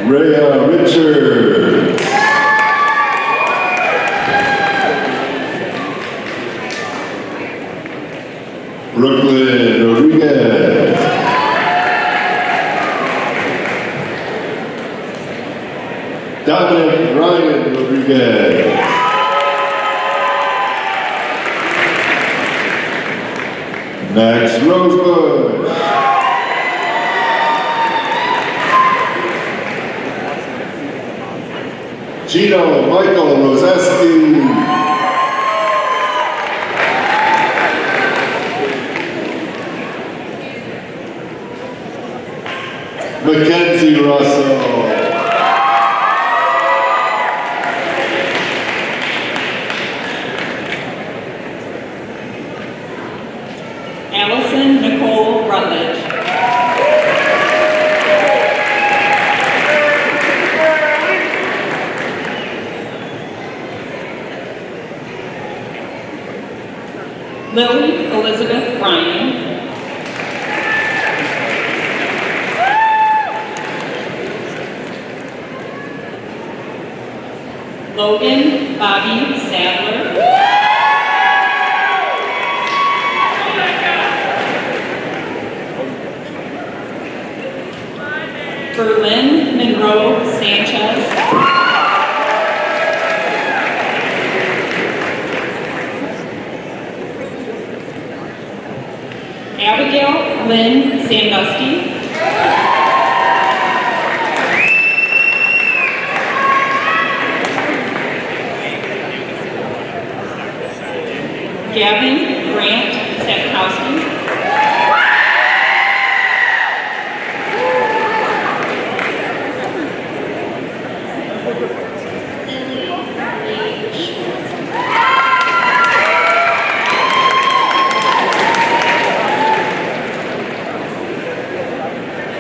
Rhea Richards. Brooklyn Rodriguez. Dominic Ryan Rodriguez. Max Rosebush. Gino Michael Roseski. Mackenzie Russell. Allison Nicole Rutledge. Lily Elizabeth Ryan. Logan Bobby Sadler. Berlin Monroe Sanchez. Abigail Lynn Sandusky. Gavin Grant Sapkowski.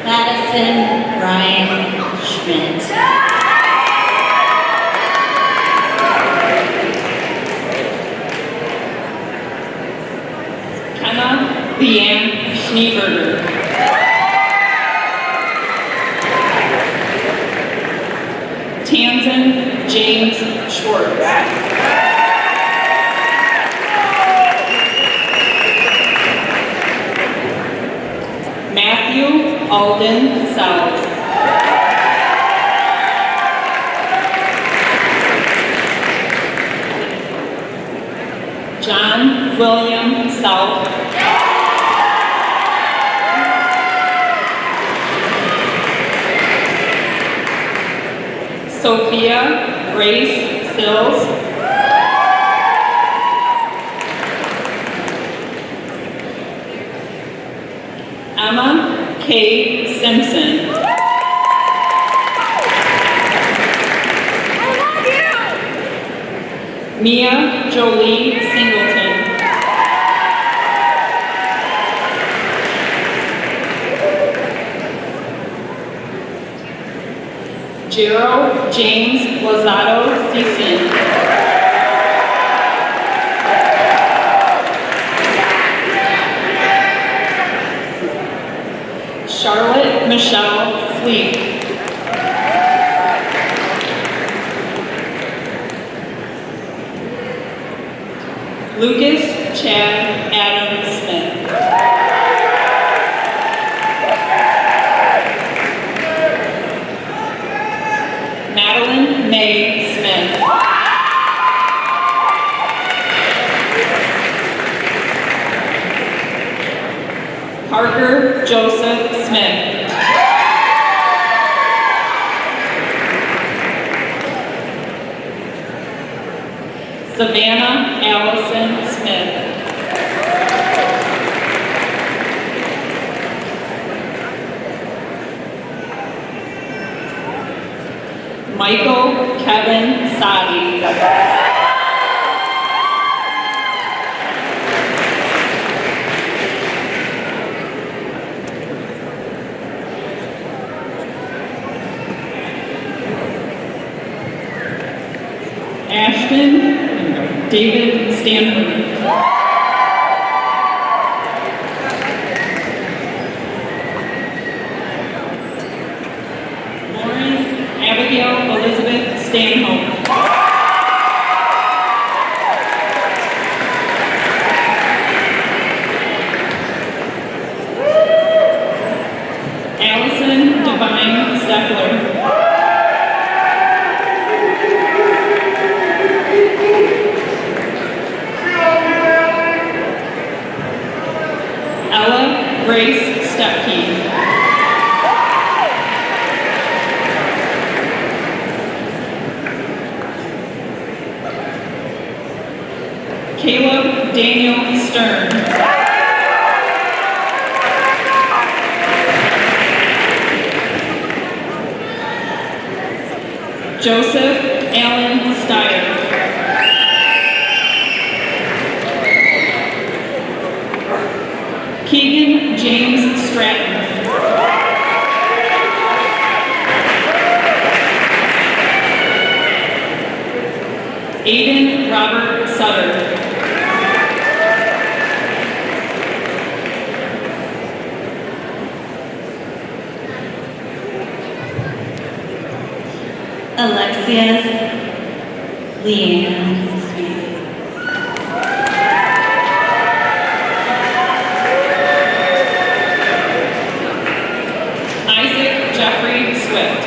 Madison Ryan Schmidt. Kenna Leanne Schneeberger. Tanzan James Schwartz. Matthew Alden South. John William South. Sophia Grace Sills. Emma K. Simpson. Mia Jolie Singleton. Gerald James Lozado Season. Charlotte Michelle Sleep. Lucas Chad Adam Smith. Madeline May Smith. Parker Joseph Smith. Savannah Allison Smith. Michael Kevin Sadi. Ashton David Stanford. Lauren Abigail Elizabeth Stanhope. Allison Divine Steckler. Ella Grace Stepke. Caleb Daniel Stern. Joseph Allen Steyer. Keegan James Stratton. Aiden Robert Sutter. Alexius, Leanne, Isaac Jeffrey Swift.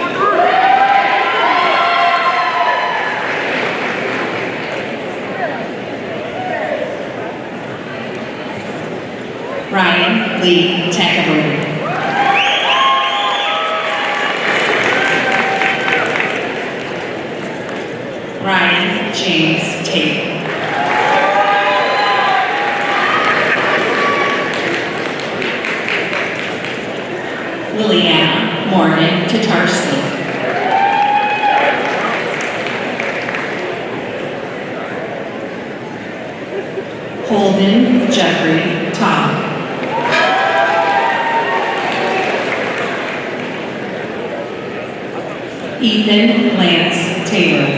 Ryan Lee Tackaberry. Ryan James Tate. Liliana Morgan Tatarski. Holden Jeffrey Todd. Ethan Lance Taylor.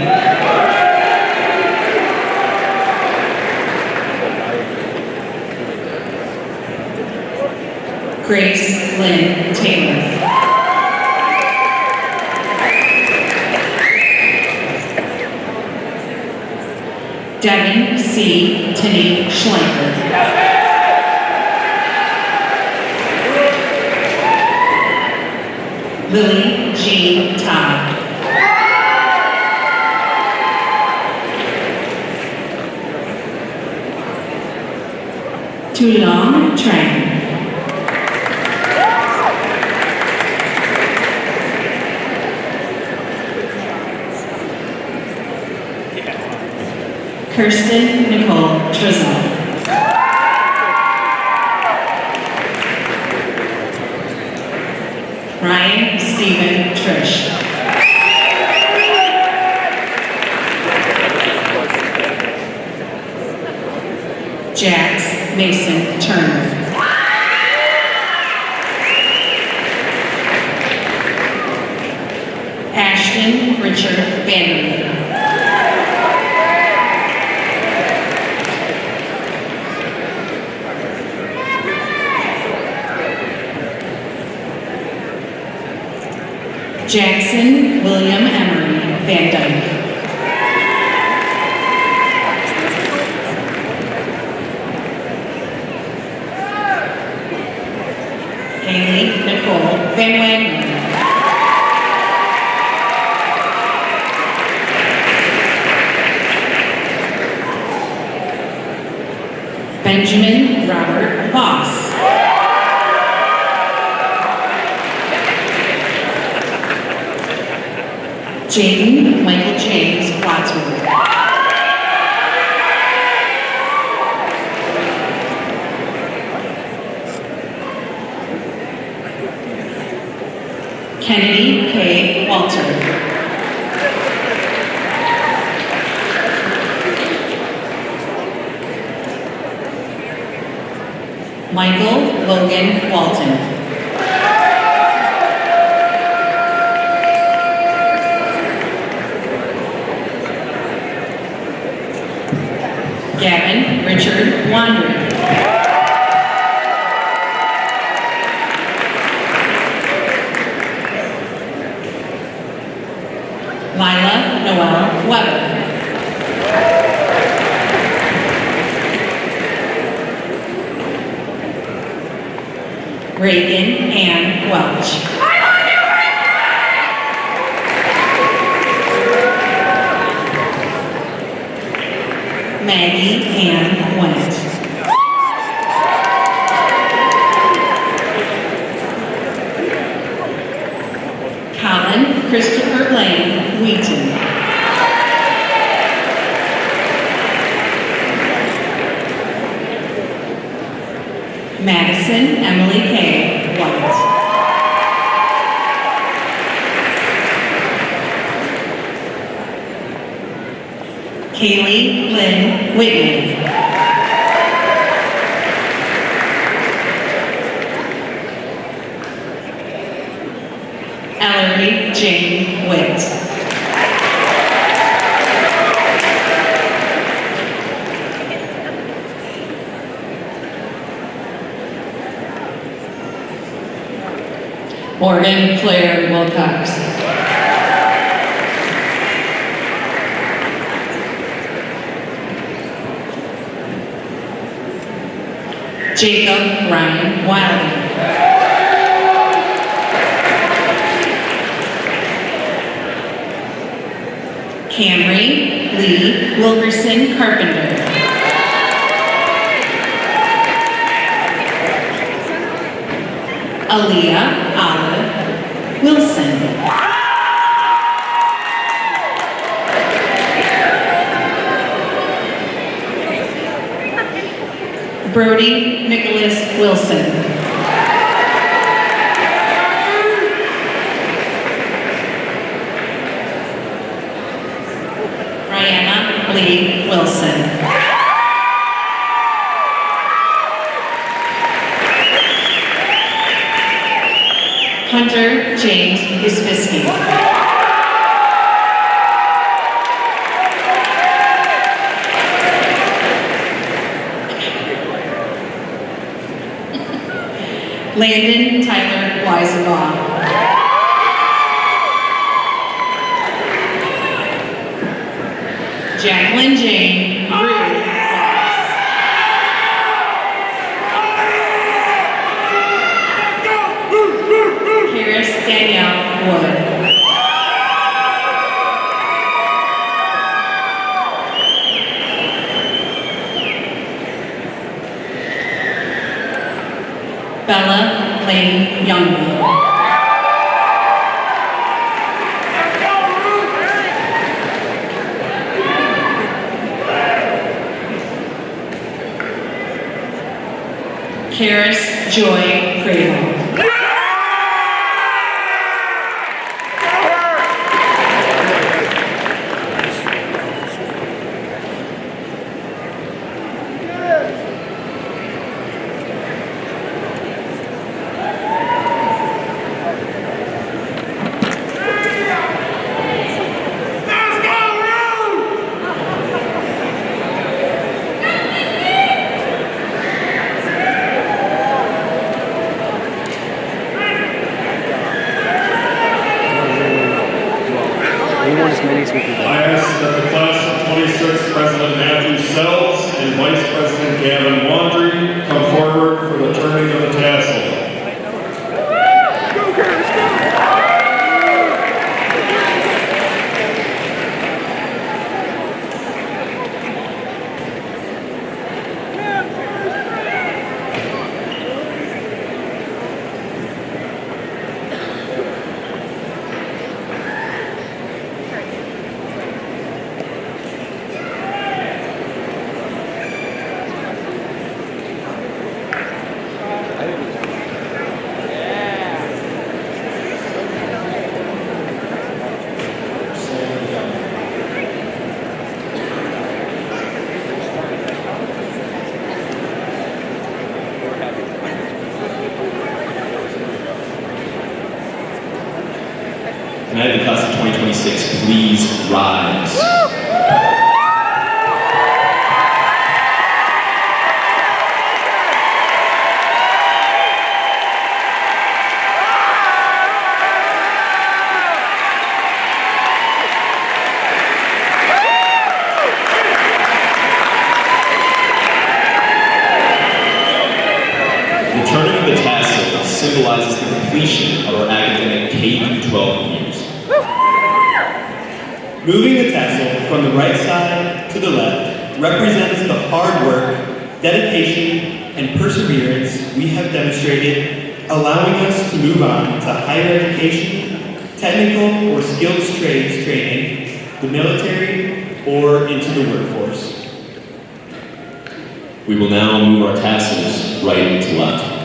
Grace Lynn Taylor. Devin C. Tinney Schlenker. Lily Jean Todd. Tulong Trang. Kirsten Nicole Trizell. Ryan Stephen Trish. Jax Mason Turner. Ashton Richard Vandermeer. Jackson William Emery Van Dyke. Haley Nicole Van Wagner. Benjamin Robert Voss. Jaden Michael James Wadsworth. Kennedy K. Walter. Michael Logan Walton. Gavin Richard Wandry. Lila Noel Weber. Reagan Ann Welch. Maggie Ann Went. Colin Christopher Lane Wheaton. Madison Emily K. White. Kaylee Lynn Whitney. Ellery Jane Witt. Morgan Claire Wilcox. Jacob Ryan Wilder. Camry Lee Wilkerson Carpenter. Aaliyah Olive Wilson. Brody Nicholas Wilson. Rihanna Lee Wilson. Hunter James Uspisky. Landon Tyler Weisenbaugh. Jacqueline Jane Rue Ross. Harris Danielle Wood. Bella Lane Youngwood. Karis Joy Cradle. I ask that the class of 26, President Matthew Sells and Vice President Gavin Wandry come forward for the turning of the tassel. Can I have the class of 2026 please rise? The turning of the tassel symbolizes the completion of our academic K-12 years. Moving the tassel from the right side to the left represents the hard work, dedication, and perseverance we have demonstrated, allowing us to move on to higher education, technical or skilled trades training, the military, or into the workforce. We will now move our tassels right to left.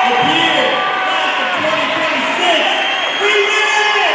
Lapeer, class of 2026, we did it!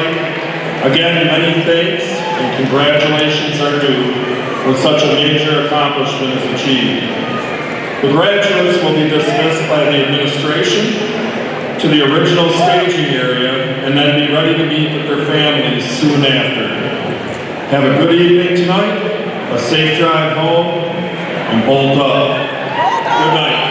tonight. Again, many thanks and congratulations are due when such a major accomplishment is achieved. The graduates will be dismissed by the administration to the original staging area and then be ready to meet with their families soon after. Have a good evening tonight, a safe drive home, and bolt up. Good night.